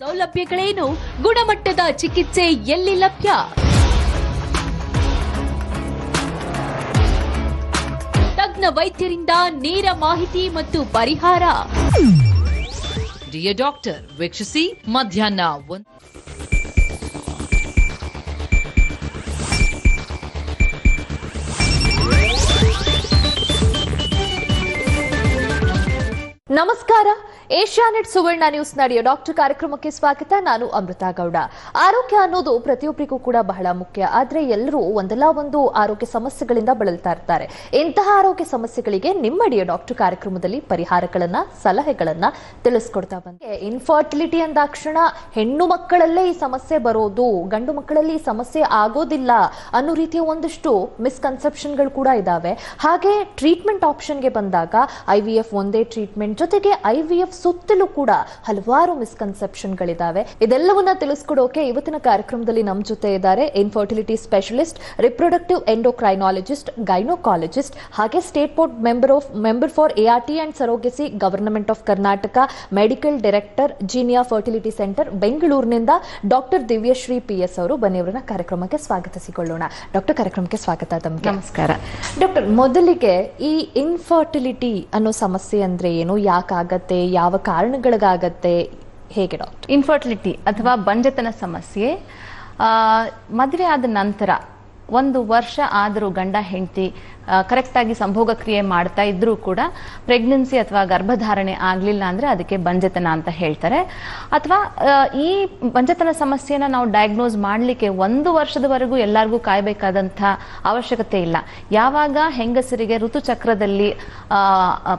ಸೌಲಭ್ಯಗಳೇನು? ಗುಣಮಟ್ಟದ ಚಿಕಿತ್ಸೆ ಎಲ್ಲಿ ಲಭ್ಯ? ತಜ್ಞ ವೈದ್ಯರಿಂದ ನೇರ ಮಾಹಿತಿ ಮತ್ತು ಪರಿಹಾರ. ಡಿಯರ್ ಡಾಕ್ಟರ್ ವೀಕ್ಷಿಸಿ ಮಧ್ಯಾಹ್ನ 1. ನಮಸ್ಕಾರ. ಏಷ್ಯಾನೆಟ್ ಸುವರ್ಣ ನ್ಯೂಸ್ ನಡೆಯೋ ಡಾಕ್ಟರ್ ಕಾರ್ಯಕ್ರಮಕ್ಕೆ ಸ್ವಾಗತ. ನಾನು ಅಮೃತಾ ಗೌಡ. ಆರೋಗ್ಯ ಅನ್ನೋದು ಪ್ರತಿಯೊಬ್ಬರಿಗೂ ಕೂಡ ಬಹಳ ಮುಖ್ಯ. ಆದ್ರೆ ಎಲ್ಲರೂ ಒಂದಲ್ಲ ಒಂದು ಆರೋಗ್ಯ ಸಮಸ್ಯೆಗಳಿಂದ ಬಳಲ್ತಾ ಇರ್ತಾರೆ. ಇಂತಹ ಆರೋಗ್ಯ ಸಮಸ್ಯೆಗಳಿಗೆ ನಿಮ್ಮ ಡಿಯೋ ಡಾಕ್ಟರ್ ಕಾರ್ಯಕ್ರಮದಲ್ಲಿ ಪರಿಹಾರಗಳನ್ನ, ಸಲಹೆಗಳನ್ನ ತಿಳಿಸ್ಕೊಡ್ತಾ ಬಂದೆ. ಇನ್ಫರ್ಟಿಲಿಟಿ ಅಂದಾಕ್ಷಣ ಹೆಣ್ಣು ಮಕ್ಕಳಲ್ಲೇ ಈ ಸಮಸ್ಯೆ ಬರೋದು, ಗಂಡು ಮಕ್ಕಳಲ್ಲಿ ಈ ಸಮಸ್ಯೆ ಆಗೋದಿಲ್ಲ ಅನ್ನೋ ರೀತಿಯ ಒಂದಷ್ಟು ಮಿಸ್ಕನ್ಸೆಪ್ಷನ್ಗಳು ಕೂಡ ಇದಾವೆ. ಹಾಗೆ ಟ್ರೀಟ್ಮೆಂಟ್ ಆಪ್ಷನ್ಗೆ ಬಂದಾಗ IVF ಒಂದೇ ಟ್ರೀಟ್ಮೆಂಟ್ ಜೊತೆಗೆ IVF ಸುತ್ತಲೂ ಕೂಡ ಹಲವಾರು ಮಿಸ್ಕನ್ಸೆಪ್ಷನ್ಗಳಿದಾವೆ. ಇದೆಲ್ಲವನ್ನ ತಿಳಿಸ್ಕೊಡೋಕೆ ಇವತ್ತಿನ ಕಾರ್ಯಕ್ರಮದಲ್ಲಿ ನಮ್ಮ ಜೊತೆ ಇದ್ದಾರೆ infertility specialist, reproductive endocrinologist, gynaecologist, ಹಾಗೆ state board member for ART and surrogacy, government of Karnataka, medical director, Genia fertility centre, ಬೆಂಗಳೂರಿನಿಂದ ಡಾಕ್ಟರ್ ದಿವ್ಯಶ್ರೀ PS ಅವರು. ಬನ್ನಿ ಅವರನ್ನ ಕಾರ್ಯಕ್ರಮಕ್ಕೆ ಸ್ವಾಗತಿಸಿಕೊಳ್ಳೋಣ. ಡಾಕ್ಟರ್, ಕಾರ್ಯಕ್ರಮಕ್ಕೆ ಸ್ವಾಗತ ತಮಗೆ. ನಮಸ್ಕಾರ ಡಾಕ್ಟರ್, ಮೊದಲಿಗೆ ಈ ಇನ್ಫರ್ಟಿಲಿಟಿ ಅನ್ನೋ ಸಮಸ್ಯೆ ಅಂದ್ರೆ ಏನು, ಯಾಕಾಗತ್ತೆ, ಯಾವ ಕಾರಣಗಳಿಗಾಗತ್ತೆ, ಹೇಗೆ ಡಾಕ್ಟರ್? ಇನ್ಫರ್ಟಿಲಿಟಿ ಅಥವಾ ಬಂಜತನ ಸಮಸ್ಯೆ ಮದುವೆ ಆದ ನಂತರ 1 ವರ್ಷ ಆದರೂ ಗಂಡ ಹೆಂಡತಿ ಕರೆಕ್ಟಾಗಿ ಸಂಭೋಗ ಕ್ರಿಯೆ ಮಾಡ್ತಾ ಇದ್ರೂ ಕೂಡ ಪ್ರೆಗ್ನೆನ್ಸಿ ಅಥವಾ ಗರ್ಭಧಾರಣೆ ಆಗಲಿಲ್ಲ ಅಂದರೆ ಅದಕ್ಕೆ ಬಂಜತನ ಅಂತ ಹೇಳ್ತಾರೆ. ಅಥವಾ ಈ ಬಂಜತನ ಸಮಸ್ಯೆನ ನಾವು ಡಯಾಗ್ನೋಸ್ ಮಾಡಲಿಕ್ಕೆ 1 ವರ್ಷದವರೆಗೂ ಎಲ್ಲರಿಗೂ ಕಾಯಬೇಕಾದಂಥ ಅವಶ್ಯಕತೆ ಇಲ್ಲ. ಯಾವಾಗ ಹೆಂಗಸರಿಗೆ ಋತುಚಕ್ರದಲ್ಲಿ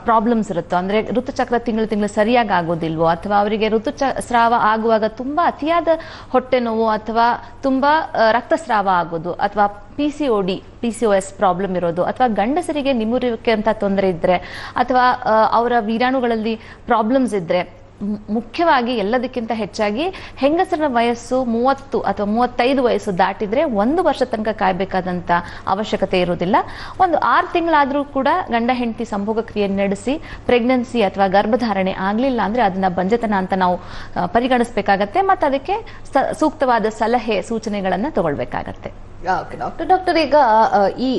ಪ್ರಾಬ್ಲಮ್ಸ್ ಇರುತ್ತೋ, ಅಂದರೆ ಋತುಚಕ್ರ ತಿಂಗಳು ಸರಿಯಾಗಿ ಆಗೋದಿಲ್ವೋ, ಅಥವಾ ಅವರಿಗೆ ಋತುಸ್ರಾವ ಆಗುವಾಗ ತುಂಬ ಅತಿಯಾದ ಹೊಟ್ಟೆ ನೋವು ಅಥವಾ ತುಂಬ ರಕ್ತಸ್ರಾವ ಆಗೋದು, ಅಥವಾ PCOS ಪ್ರಾಬ್ಲಮ್ ಇರೋದು, ಅಥವಾ ಗಂಡಸರಿಗೆ ನಿಮುರುವಿಕೆ ಅಂತ ತೊಂದರೆ ಇದ್ರೆ, ಅಥವಾ ಅವರ ವೀರಾಣುಗಳಲ್ಲಿ ಪ್ರಾಬ್ಲಮ್ಸ್ ಇದ್ರೆ, ಮುಖ್ಯವಾಗಿ ಎಲ್ಲದಕ್ಕಿಂತ ಹೆಚ್ಚಾಗಿ ಹೆಂಗಸರ ವಯಸ್ಸು 30 ಅಥವಾ 35 ವಯಸ್ಸು ದಾಟಿದ್ರೆ 1 ವರ್ಷ ತನಕ ಕಾಯಬೇಕಾದಂತ ಅವಶ್ಯಕತೆ ಇರುವುದಿಲ್ಲ. 6 ತಿಂಗಳಾದ್ರೂ ಕೂಡ ಗಂಡ ಹೆಂಡತಿ ಸಂಭೋಗ ಕ್ರಿಯೆ ನಡೆಸಿ ಪ್ರೆಗ್ನೆನ್ಸಿ ಅಥವಾ ಗರ್ಭಧಾರಣೆ ಆಗ್ಲಿಲ್ಲ ಅಂದ್ರೆ ಅದನ್ನ ಬಂಜತನ ಅಂತ ನಾವು ಪರಿಗಣಿಸಬೇಕಾಗತ್ತೆ. ಮತ್ತು ಅದಕ್ಕೆ ಸೂಕ್ತವಾದ ಸಲಹೆ ಸೂಚನೆಗಳನ್ನ ತಗೊಳ್ಬೇಕಾಗತ್ತೆ. ಡಾಕ್ಟರ್, ಈಗ ಈ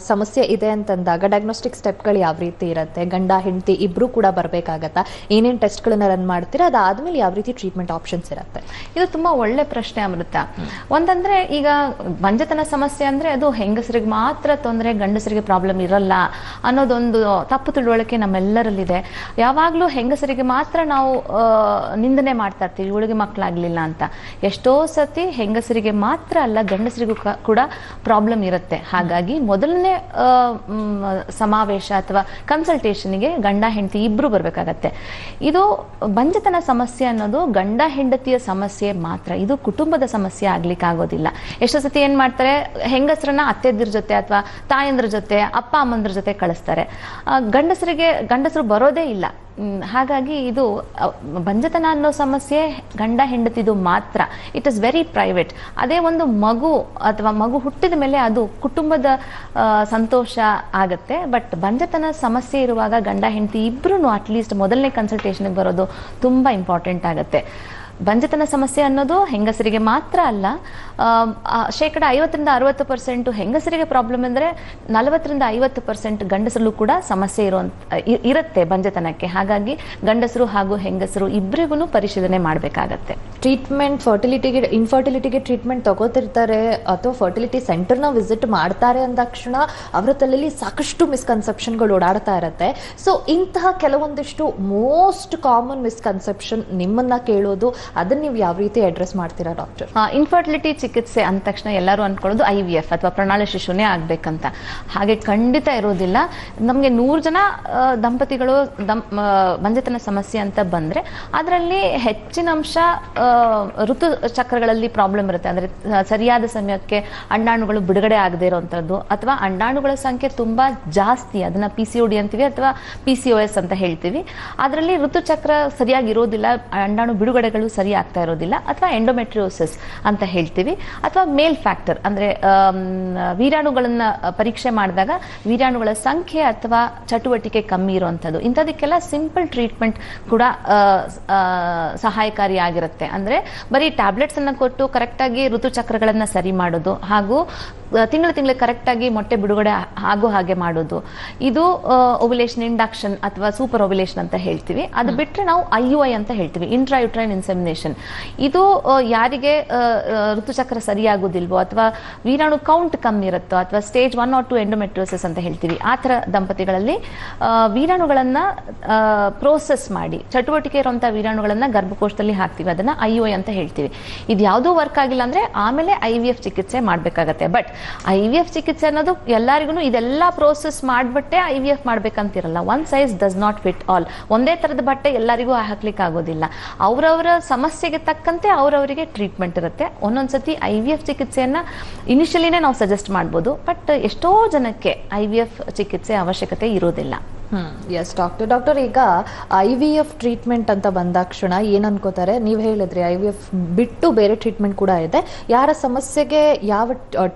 ಸಮಸ್ಯೆ ಇದೆ ಅಂತಂದಾಗ ಡಯಾಗ್ನೋಸ್ಟಿಕ್ ಸ್ಟೆಪ್ಗಳು ಯಾವ ರೀತಿ ಇರುತ್ತೆ? ಗಂಡ ಹೆಂಡತಿ ಇಬ್ರು ಕೂಡ ಬರ್ಬೇಕಾಗತ್ತಾ? ಏನೇನ್ ಟೆಸ್ಟ್ಗಳನ್ನ ರನ್ ಮಾಡ್ತೀರಾ? ಅದಾದ್ಮೇಲೆ ಯಾವ ರೀತಿ ಟ್ರೀಟ್ಮೆಂಟ್ ಆಪ್ಷನ್ಸ್ ಇರುತ್ತೆ? ಇದು ತುಂಬಾ ಒಳ್ಳೆ ಪ್ರಶ್ನೆ ಅಮೃತ. ಒಂದಂದ್ರೆ, ಈಗ ಬಂಜತನ ಸಮಸ್ಯೆ ಅಂದ್ರೆ ಅದು ಹೆಂಗಸರಿಗೆ ಮಾತ್ರ ತೊಂದರೆ, ಗಂಡಸರಿಗೆ ಪ್ರಾಬ್ಲಮ್ ಇರಲ್ಲ ಅನ್ನೋದೊಂದು ತಪ್ಪು ತಿಳುವಳಿಕೆ ನಮ್ಮೆಲ್ಲರಲ್ಲಿದೆ. ಯಾವಾಗ್ಲೂ ಹೆಂಗಸರಿಗೆ ಮಾತ್ರ ನಾವು ನಿಂದನೆ ಮಾಡ್ತಾ ಇರ್ತೀವಿ, ಇವಳಿಗೆ ಮಕ್ಕಳಾಗ್ಲಿಲ್ಲ ಅಂತ. ಎಷ್ಟೋ ಸತಿ ಹೆಂಗಸರಿಗೆ ಮಾತ್ರ ಅಲ್ಲ, ಗಂಡಸರಿಗೂ ಕೂಡ ಪ್ರಾಬ್ಲಮ್ ಇರುತ್ತೆ. ಹಾಗಾಗಿ ಮೊದಲನೇ ಸಮಾವೇಶ ಅಥವಾ ಕನ್ಸಲ್ಟೇಷನ್ಗೆ ಗಂಡ ಹೆಂಡತಿ ಇಬ್ರು ಬರ್ಬೇಕಾಗತ್ತೆ. ಇದು ಬಂಜತನ ಸಮಸ್ಯೆ ಅನ್ನೋದು ಗಂಡ ಹೆಂಡತಿಯ ಸಮಸ್ಯೆ ಮಾತ್ರ, ಇದು ಕುಟುಂಬದ ಸಮಸ್ಯೆ ಆಗ್ಲಿಕ್ಕೆ ಆಗೋದಿಲ್ಲ. ಎಷ್ಟೋ ಸತಿ ಏನ್ ಮಾಡ್ತಾರೆ, ಹೆಂಗಸರನ್ನ ಅತ್ತೆದಿರ ಜೊತೆ ಅಥವಾ ತಾಯಂದ್ರ ಜೊತೆ, ಅಪ್ಪ ಅಮ್ಮಂದ್ರ ಜೊತೆ ಕಳಿಸ್ತಾರೆ. ಗಂಡಸರು ಬರೋದೇ ಇಲ್ಲ. ಹಾಗಾಗಿ ಇದು ಬಂಜತನ ಅನ್ನೋ ಸಮಸ್ಯೆ ಗಂಡ ಹೆಂಡತಿದು ಮಾತ್ರ. It is very private. ಅದೇ ಒಂದು ಮಗು ಅಥವಾ ಮಗು ಹುಟ್ಟಿದ ಮೇಲೆ ಅದು ಕುಟುಂಬದ ಸಂತೋಷ ಆಗತ್ತೆ. ಬಟ್ ಬಂಜತನ ಸಮಸ್ಯೆ ಇರುವಾಗ ಗಂಡ ಹೆಂಡತಿ ಇಬ್ರು ಅಟ್ಲೀಸ್ಟ್ ಮೊದಲನೇ ಕನ್ಸಲ್ಟೇಷನ್ಗೆ ಬರೋದು ತುಂಬಾ ಇಂಪಾರ್ಟೆಂಟ್ ಆಗತ್ತೆ. ಬಂಜತನ ಸಮಸ್ಯೆ ಅನ್ನೋದು ಹೆಂಗಸರಿಗೆ ಮಾತ್ರ ಅಲ್ಲ. 50% ಹೆಂಗಸರಿಗೆ ಪ್ರಾಬ್ಲಮ್ ಅಂದ್ರೆ 40-50% ಗಂಡಸರಲ್ಲೂ ಕೂಡ ಸಮಸ್ಯೆ ಇರುತ್ತೆ ಬಂಜತನಕ್ಕೆ. ಹಾಗಾಗಿ ಗಂಡಸರು ಹಾಗೂ ಹೆಂಗಸರು ಇಬ್ಬರಿಗೂ ಪರಿಶೀಲನೆ ಮಾಡಬೇಕಾಗತ್ತೆ. ಟ್ರೀಟ್ಮೆಂಟ್ ಇನ್ಫರ್ಟಿಲಿಟಿಗೆ ಟ್ರೀಟ್ಮೆಂಟ್ ತಗೋತಿರ್ತಾರೆ ಅಥವಾ ಫರ್ಟಿಲಿಟಿ ಸೆಂಟರ್ನ ವಿಸಿಟ್ ಮಾಡ್ತಾರೆ ಅಂದಾಕ್ಷಣ ಅವರ ತಲೆಯಲ್ಲಿ ಸಾಕಷ್ಟು ಮಿಸ್ಕನ್ಸೆಪ್ಷನ್ಗಳು ಓಡಾಡ್ತಾ ಇರುತ್ತೆ. ಸೊ ಇಂತಹ ಕೆಲವೊಂದಿಷ್ಟು ಮೋಸ್ಟ್ ಕಾಮನ್ ಮಿಸ್ಕನ್ಸೆಪ್ಷನ್ ನಿಮ್ಮನ್ನ ಕೇಳೋದು, ಅದನ್ನ ನೀವು ಯಾವ ರೀತಿ ಅಡ್ರೆಸ್ ಮಾಡ್ತೀರಾ ಡಾಕ್ಟರ್? ಇನ್ಫರ್ಟಿಲಿಟಿ ಚಿಕಿತ್ಸೆ ಅಂದ ತಕ್ಷಣ ಎಲ್ಲರೂ ಅನ್ಕೊಳ್ಳೋದು IVF ಅಥವಾ ಪ್ರಣಾಳ ಶಿಶುನೇ ಆಗ್ಬೇಕಂತ. ಹಾಗೆ ಖಂಡಿತ ಇರೋದಿಲ್ಲ. ನಮ್ಗೆ 100 ಜನ ದಂಪತಿಗಳು ಬಂಜತನ ಸಮಸ್ಯೆ ಅಂತ ಬಂದ್ರೆ ಅದರಲ್ಲಿ ಹೆಚ್ಚಿನ ಅಂಶ ಋತು ಚಕ್ರಗಳಲ್ಲಿ ಪ್ರಾಬ್ಲಮ್ ಇರುತ್ತೆ. ಅಂದ್ರೆ ಸರಿಯಾದ ಸಮಯಕ್ಕೆ ಅಂಡಾಣುಗಳು ಬಿಡುಗಡೆ ಆಗದೆ ಇರುವಂತದ್ದು, ಅಥವಾ ಅಂಡಾಣುಗಳ ಸಂಖ್ಯೆ ತುಂಬಾ ಜಾಸ್ತಿ, ಅದನ್ನ PCOD ಅಂತೀವಿ ಅಥವಾ PCOS ಅಂತ ಹೇಳ್ತೀವಿ. ಅದರಲ್ಲಿ ಋತುಚಕ್ರ ಸರಿಯಾಗಿ ಇರೋದಿಲ್ಲ, ಅಂಡಾಣು ಬಿಡುಗಡೆಗಳು ಸರಿ ಆಗ್ತಾ ಇರೋದಿಲ್ಲ, ಅಥವಾ ಎಂಡೋಮೆಟ್ರಿಯೋಸಿಸ್ ಅಂತ ಹೇಳ್ತೀವಿ, ಅಥವಾ ಮೇಲ್ ಫ್ಯಾಕ್ಟರ್ ಅಂದ್ರೆ ವೀರಾಣುಗಳನ್ನ ಪರೀಕ್ಷೆ ಮಾಡಿದಾಗ ವೀರಾಣುಗಳ ಸಂಖ್ಯೆ ಅಥವಾ ಚಟುವಟಿಕೆ ಕಮ್ಮಿ ಇರುವಂಥದ್ದು, ಇಂಥದಕ್ಕೆಲ್ಲ ಸಿಂಪಲ್ ಟ್ರೀಟ್ಮೆಂಟ್ ಕೂಡ ಸಹಾಯಕಾರಿಯಾಗಿರುತ್ತೆ. ಅಂದ್ರೆ ಬರೀ ಟ್ಯಾಬ್ಲೆಟ್ಸ್ ಅನ್ನ ಕೊಟ್ಟು ಕರೆಕ್ಟ್ ಆಗಿ ಋತುಚಕ್ರಗಳನ್ನ ಸರಿ ಮಾಡೋದು, ಹಾಗೂ ತಿಂಗಳಿಗೆ ಕರೆಕ್ಟ್ ಆಗಿ ಮೊಟ್ಟೆ ಬಿಡುಗಡೆ ಆಗೋ ಹಾಗೆ ಮಾಡೋದು, ಇದು ಓವ್ಯುಲೇಷನ್ ಇಂಡಕ್ಷನ್ ಅಥವಾ ಸೂಪರ್ ಓವ್ಯುಲೇಷನ್ ಅಂತ ಹೇಳ್ತೀವಿ. ಅದು ಬಿಟ್ಟರೆ ನಾವು IUI ಅಂತ ಹೇಳ್ತೀವಿ, ಇಂಟ್ರಾಯುಟ್ರೈನ್ ಇನ್ಸೆಮಿನೇಷನ್. ಇದು ಯಾರಿಗೆ ಋತುಚಕ್ರ ಸರಿಯಾಗೋದಿಲ್ವೋ ಅಥವಾ ವೀರಾಣು ಕೌಂಟ್ ಕಮ್ಮಿ ಇರುತ್ತೋ ಅಥವಾ ಸ್ಟೇಜ್ 1 or 2 ಎಂಡೋಮೆಟ್ರಿಯೋಸಿಸ್ ಅಂತ ಹೇಳ್ತೀವಿ, ಆ ಥರ ದಂಪತಿಗಳಲ್ಲಿ ವೀರಾಣುಗಳನ್ನ ಪ್ರೋಸೆಸ್ ಮಾಡಿ ಚಟುವಟಿಕೆ ಇರುವಂತಹ ವೀರಾಣುಗಳನ್ನ ಗರ್ಭಕೋಶದಲ್ಲಿ ಹಾಕ್ತೀವಿ, ಅದನ್ನ IUI ಅಂತ ಹೇಳ್ತೀವಿ. ಇದು ಯಾವುದೂ ವರ್ಕ್ ಆಗಿಲ್ಲ ಅಂದ್ರೆ ಆಮೇಲೆ IVF ಚಿಕಿತ್ಸೆ ಮಾಡಬೇಕಾಗತ್ತೆ. ಬಟ್ IVF ಚಿಕಿತ್ಸೆ ಅನ್ನೋದು ಎಲ್ಲರಿಗೂ ಇದೆಲ್ಲ ಪ್ರೋಸೆಸ್ ಮಾಡ್ಬಿಟ್ಟೆ IVF ಮಾಡ್ಬೇಕಂತಿರಲ್ಲ. One size does not fit all. ಒಂದೇ ತರದ ಬಟ್ಟೆ ಎಲ್ಲರಿಗೂ ಹಾಕ್ಲಿಕ್ಕೆ ಆಗೋದಿಲ್ಲ. ಅವರವರ ಸಮಸ್ಯೆಗೆ ತಕ್ಕಂತೆ ಅವರವರಿಗೆ ಟ್ರೀಟ್ಮೆಂಟ್ ಇರುತ್ತೆ. ಒಂದೊಂದ್ಸತಿ IVF ಚಿಕಿತ್ಸೆಯನ್ನ ಇನಿಷಿಯಲಿನೇ ನಾವು ಸಜೆಸ್ಟ್ ಮಾಡ್ಬೋದು, ಬಟ್ ಎಷ್ಟೋ ಜನಕ್ಕೆ IVF ಚಿಕಿತ್ಸೆ ಅವಶ್ಯಕತೆ ಇರೋದಿಲ್ಲ. ಎಸ್ ಡಾಕ್ಟರ್, ಈಗ IVF ಟ್ರೀಟ್ಮೆಂಟ್ ಅಂತ ಬಂದಾಕ್ಷಣ ಏನ್ ಅನ್ಕೋತಾರೆ, ನೀವು ಹೇಳಿದ್ರಿ IVF ಬಿಟ್ಟು ಬೇರೆ ಟ್ರೀಟ್ಮೆಂಟ್ ಕೂಡ ಇದೆ, ಯಾರ ಸಮಸ್ಯೆಗೆ ಯಾವ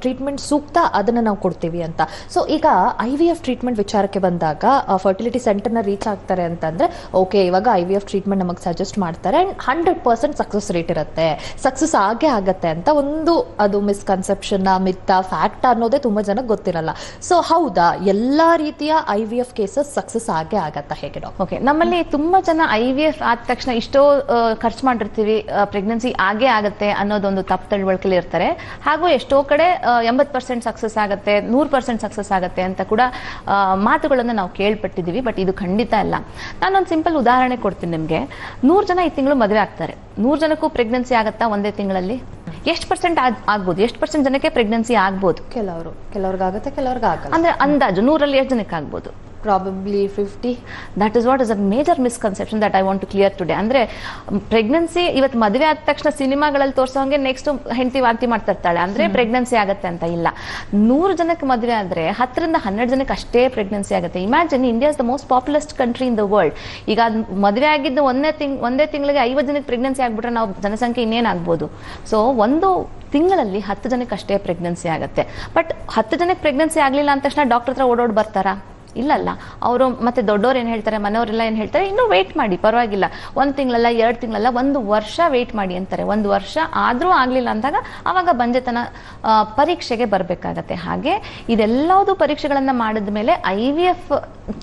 ಟ್ರೀಟ್ಮೆಂಟ್ ಸೂಕ್ತ ಅದನ್ನ ನಾವು ಕೊಡ್ತೀವಿ ಅಂತ. ಸೊ ಈಗ IVF ಟ್ರೀಟ್ಮೆಂಟ್ ವಿಚಾರಕ್ಕೆ ಬಂದಾಗ ಫರ್ಟಿಲಿಟಿ ಸೆಂಟರ್ನ ರೀಚ್ ಆಗ್ತಾರೆ ಅಂತಂದ್ರೆ ಓಕೆ, ಇವಾಗ IVF ಟ್ರೀಟ್ಮೆಂಟ್ ನಮಗೆ ಸಜೆಸ್ಟ್ ಮಾಡ್ತಾರೆ, 100% ಸಕ್ಸಸ್ ರೇಟ್ ಇರುತ್ತೆ, ಸಕ್ಸಸ್ ಆಗೇ ಆಗತ್ತೆ ಅಂತ ಒಂದು ಅದು ಮಿಸ್ಕನ್ಸೆಪ್ಷನ್, ಮಿತ್ತ, ಫ್ಯಾಕ್ಟ್ ಅನ್ನೋದೇ ತುಂಬಾ ಜನಕ್ಕೆ ಗೊತ್ತಿರಲ್ಲ. ಸೊ ಹೌದಾ, ಎಲ್ಲಾ ರೀತಿಯ IVF ಕೇಸಸ್ ಸಕ್ಸಸ್ ಆಗೇ ಆಗತ್ತಾ, ಹೇಗೆ ಡಾಕ್ಟರ್? ಓಕೆ, ನಮ್ಮಲ್ಲಿ ತುಂಬಾ ಜನ IVF ಆದ ತಕ್ಷಣ ಇಷ್ಟೋ ಖರ್ಚು ಮಾಡಿರ್ತೀವಿ, ಪ್ರೆಗ್ನೆನ್ಸಿ ಆಗೇ ಆಗತ್ತೆ ಅನ್ನೋದೊಂದು ತಪ್ಪು ತಿಳುವಳಿಕೆಯಲ್ಲಿ ಇರ್ತಾರೆ. ಹಾಗೂ ಎಷ್ಟೋ ಕಡೆ 80% ಸಕ್ಸಸ್ ಆಗತ್ತೆ, 100% ಸಕ್ಸಸ್ ಆಗತ್ತೆ ಅಂತ ಕೂಡ ಮಾತುಗಳನ್ನು ನಾವು ಕೇಳ್ಪಟ್ಟಿದ್ದೀವಿ. ಬಟ್ ಇದು ಖಂಡಿತ ಅಲ್ಲ. ನಾನೊಂದು ಸಿಂಪಲ್ ಉದಾಹರಣೆ ಕೊಡ್ತೀನಿ ನಿಮಗೆ. 100 ಜನ ಈ ತಿಂಗಳು ಮದುವೆ ಆಗ್ತಾರೆ. 100 ಜನಕ್ಕೂ ಪ್ರೆಗ್ನೆನ್ಸಿ ಆಗತ್ತಾ ಒಂದೇ ತಿಂಗಳಲ್ಲಿ? ಎಷ್ಟು ಪರ್ಸೆಂಟ್ ಆಗ್ಬೋದು? ಎಷ್ಟು ಪರ್ಸೆಂಟ್ ಜನಕ್ಕೆ ಪ್ರೆಗ್ನೆನ್ಸಿ ಆಗ್ಬೋದು? ಕೆಲವ್ರಿಗಾಗುತ್ತೆ, ಕೆಲವ್ರಿಗಾಗಲ್ಲ. ಅಂದ್ರೆ ಅಂದಾಜು 100ರಲ್ಲಿ ಎಷ್ಟು ಜನಕ್ಕೆ ಆಗ್ಬೋದು? Probably 50. That is what is a major misconception that I want to clear today. ಅಂದ್ರೆ ಪ್ರೆಗ್ನೆನ್ಸಿ ಇವತ್ತು ಮದುವೆ ಆದ ತಕ್ಷಣ ಸಿನಿಮಾಗಳಲ್ಲಿ ತೋರಿಸೋಂಗೆ ನೆಕ್ಸ್ಟ್ ಹೆಂಡತಿ ವಾಂತಿ ಮಾಡ್ತಾ ಇರ್ತಾಳೆ ಅಂದ್ರೆ ಪ್ರೆಗ್ನೆನ್ಸಿ ಆಗತ್ತೆ ಅಂತ ಇಲ್ಲ. 100 ಜನಕ್ಕೆ ಮದುವೆ ಆದ್ರೆ 10 ರಿಂದ 12 ಜನಕ್ಕೆ ಅಷ್ಟೇ ಪ್ರೆಗ್ನೆನ್ಸಿ ಆಗುತ್ತೆ. Imagine, India is the most populous country in the world. ಈಗ ಮದುವೆ ಆಗಿದ್ದು ಒಂದೇ ತಿಂಗಳಿಗೆ 50 ಜನಕ್ಕೆ ಪ್ರೆಗ್ನೆನ್ಸಿ ಆಗ್ಬಿಟ್ರೆ ನಾವು ಜನಸಂಖ್ಯೆ ಇನ್ನೇನಾಗ್ಬೋದು? ಸೊ ಒಂದು ತಿಂಗಳಲ್ಲಿ 10 ಜನಕ್ಕೆ ಅಷ್ಟೇ ಪ್ರೆಗ್ನೆನ್ಸಿ ಆಗುತ್ತೆ. ಬಟ್ 10 ಜನಕ್ಕೆ ಪ್ರೆಗ್ನೆನ್ಸಿ ಆಗ್ಲಿಲ್ಲ ಅಂದ ತಕ್ಷಣ ಡಾಕ್ಟರ್ ಹತ್ರ ಓಡೋಡ್ ಬರ್ತಾರಾ? ಇಲ್ಲಲ್ಲ. ಅವರು ಮತ್ತೆ ದೊಡ್ಡವ್ರು ಏನ್ ಹೇಳ್ತಾರೆ, ಮನೆಯವರೆಲ್ಲ ಏನ್ ಹೇಳ್ತಾರೆ, ಇನ್ನೂ ವೇಟ್ ಮಾಡಿ, ಪರವಾಗಿಲ್ಲ, 1 ತಿಂಗಳಲ್ಲ, 2 ತಿಂಗಳಲ್ಲ, 1 ವರ್ಷ ವೇಟ್ ಮಾಡಿ ಅಂತಾರೆ. 1 ವರ್ಷ ಆದ್ರೂ ಆಗ್ಲಿಲ್ಲ ಅಂದಾಗ ಅವಾಗ ಬಂಜೆತನ ಪರೀಕ್ಷೆಗೆ ಬರ್ಬೇಕಾಗತ್ತೆ. ಹಾಗೆ ಇದೆಲ್ಲದೂ ಪರೀಕ್ಷೆಗಳನ್ನ ಮಾಡಿದ ಮೇಲೆ IVF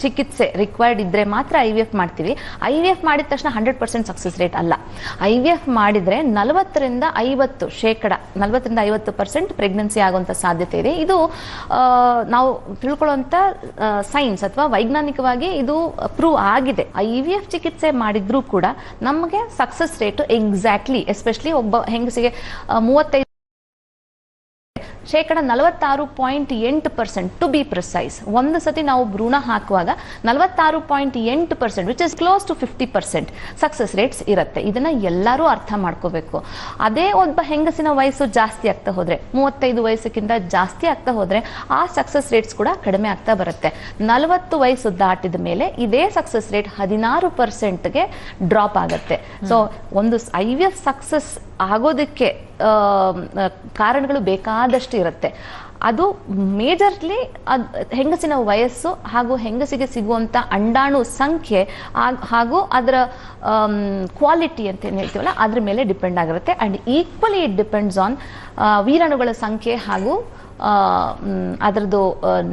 ಚಿಕಿತ್ಸೆ ರಿಕ್ವೈರ್ಡ್ ಇದ್ರೆ ಮಾತ್ರ IVF ಮಾಡ್ತೀವಿ. IVF ಮಾಡಿದ ತಕ್ಷಣ 100% ಸಕ್ಸಸ್ ರೇಟ್ ಅಲ್ಲ. IVF ಮಾಡಿದ್ರೆ 40 ರಿಂದ 50% ಪ್ರೆಗ್ನೆನ್ಸಿ ಆಗುವಂತ ಸಾಧ್ಯತೆ ಇದೆ. ಇದು ನಾವು ತಿಳ್ಕೊಳ್ಳುವಂತ ಸೈನ್ಸ್ ಅಥವಾ ವೈಜ್ಞಾನಿಕವಾಗಿ ಇದು ಪ್ರೂವ್ ಆಗಿದೆ. IVF ಚಿಕಿತ್ಸೆ ಮಾಡಿದ್ರೂ ಕೂಡ ನಮಗೆ ಸಕ್ಸಸ್ ರೇಟ್ ಎಕ್ಸಾಕ್ಟ್ಲಿ, ಎಸ್ಪೆಷಲಿ ಒಬ್ಬ ಹೆಂಗಸಿಗೆ 46.8% ಟು ಬಿ ಪ್ರಿಸೈಸ್. ಒಂದು ಸತಿ ನಾವು ಭ್ರೂಣ ಹಾಕುವಾಗ 46.8%, which is close to 50% success rates ಇರುತ್ತೆ. ಇದನ್ನ ಎಲ್ಲರೂ ಅರ್ಥ ಮಾಡ್ಕೋಬೇಕು. ಅದೇ ಒಬ್ಬ ಹೆಂಗಸಿನ ವಯಸ್ಸು ಜಾಸ್ತಿ ಆಗ್ತಾ ಹೋದ್ರೆ, 35 ವಯಸ್ಸಿಗಿಂತ ಜಾಸ್ತಿ ಆಗ್ತಾ ಹೋದ್ರೆ ಆ ಸಕ್ಸಸ್ ರೇಟ್ಸ್ ಕೂಡ ಕಡಿಮೆ ಆಗ್ತಾ ಬರುತ್ತೆ. 40 ವಯಸ್ಸು ದಾಟಿದ ಮೇಲೆ ಇದೇ ಸಕ್ಸಸ್ ರೇಟ್ 16%ಗೆ ಡ್ರಾಪ್ ಆಗುತ್ತೆ. ಸೊ ಒಂದು IVF ಸಕ್ಸಸ್ ಆಗೋದಕ್ಕೆ ಕಾರಣಗಳು ಬೇಕಾದಷ್ಟು ಇರುತ್ತೆ. ಅದು ಮೇಜರ್ಲಿ ಹೆಂಗಸಿನ ವಯಸ್ಸು ಹಾಗೂ ಹೆಂಗಸಿಗೆ ಸಿಗುವಂತ ಅಂಡಾಣು ಸಂಖ್ಯೆ ಹಾಗೂ ಅದರ ಕ್ವಾಲಿಟಿ ಅಂತ ಏನ್ ಹೇಳ್ತೀವಲ್ಲ ಅದ್ರ ಮೇಲೆ ಡಿಪೆಂಡ್ ಆಗಿರುತ್ತೆ. And equally it depends on ವೀರಾಣುಗಳ ಸಂಖ್ಯೆ ಹಾಗೂ ಅದರದ್ದು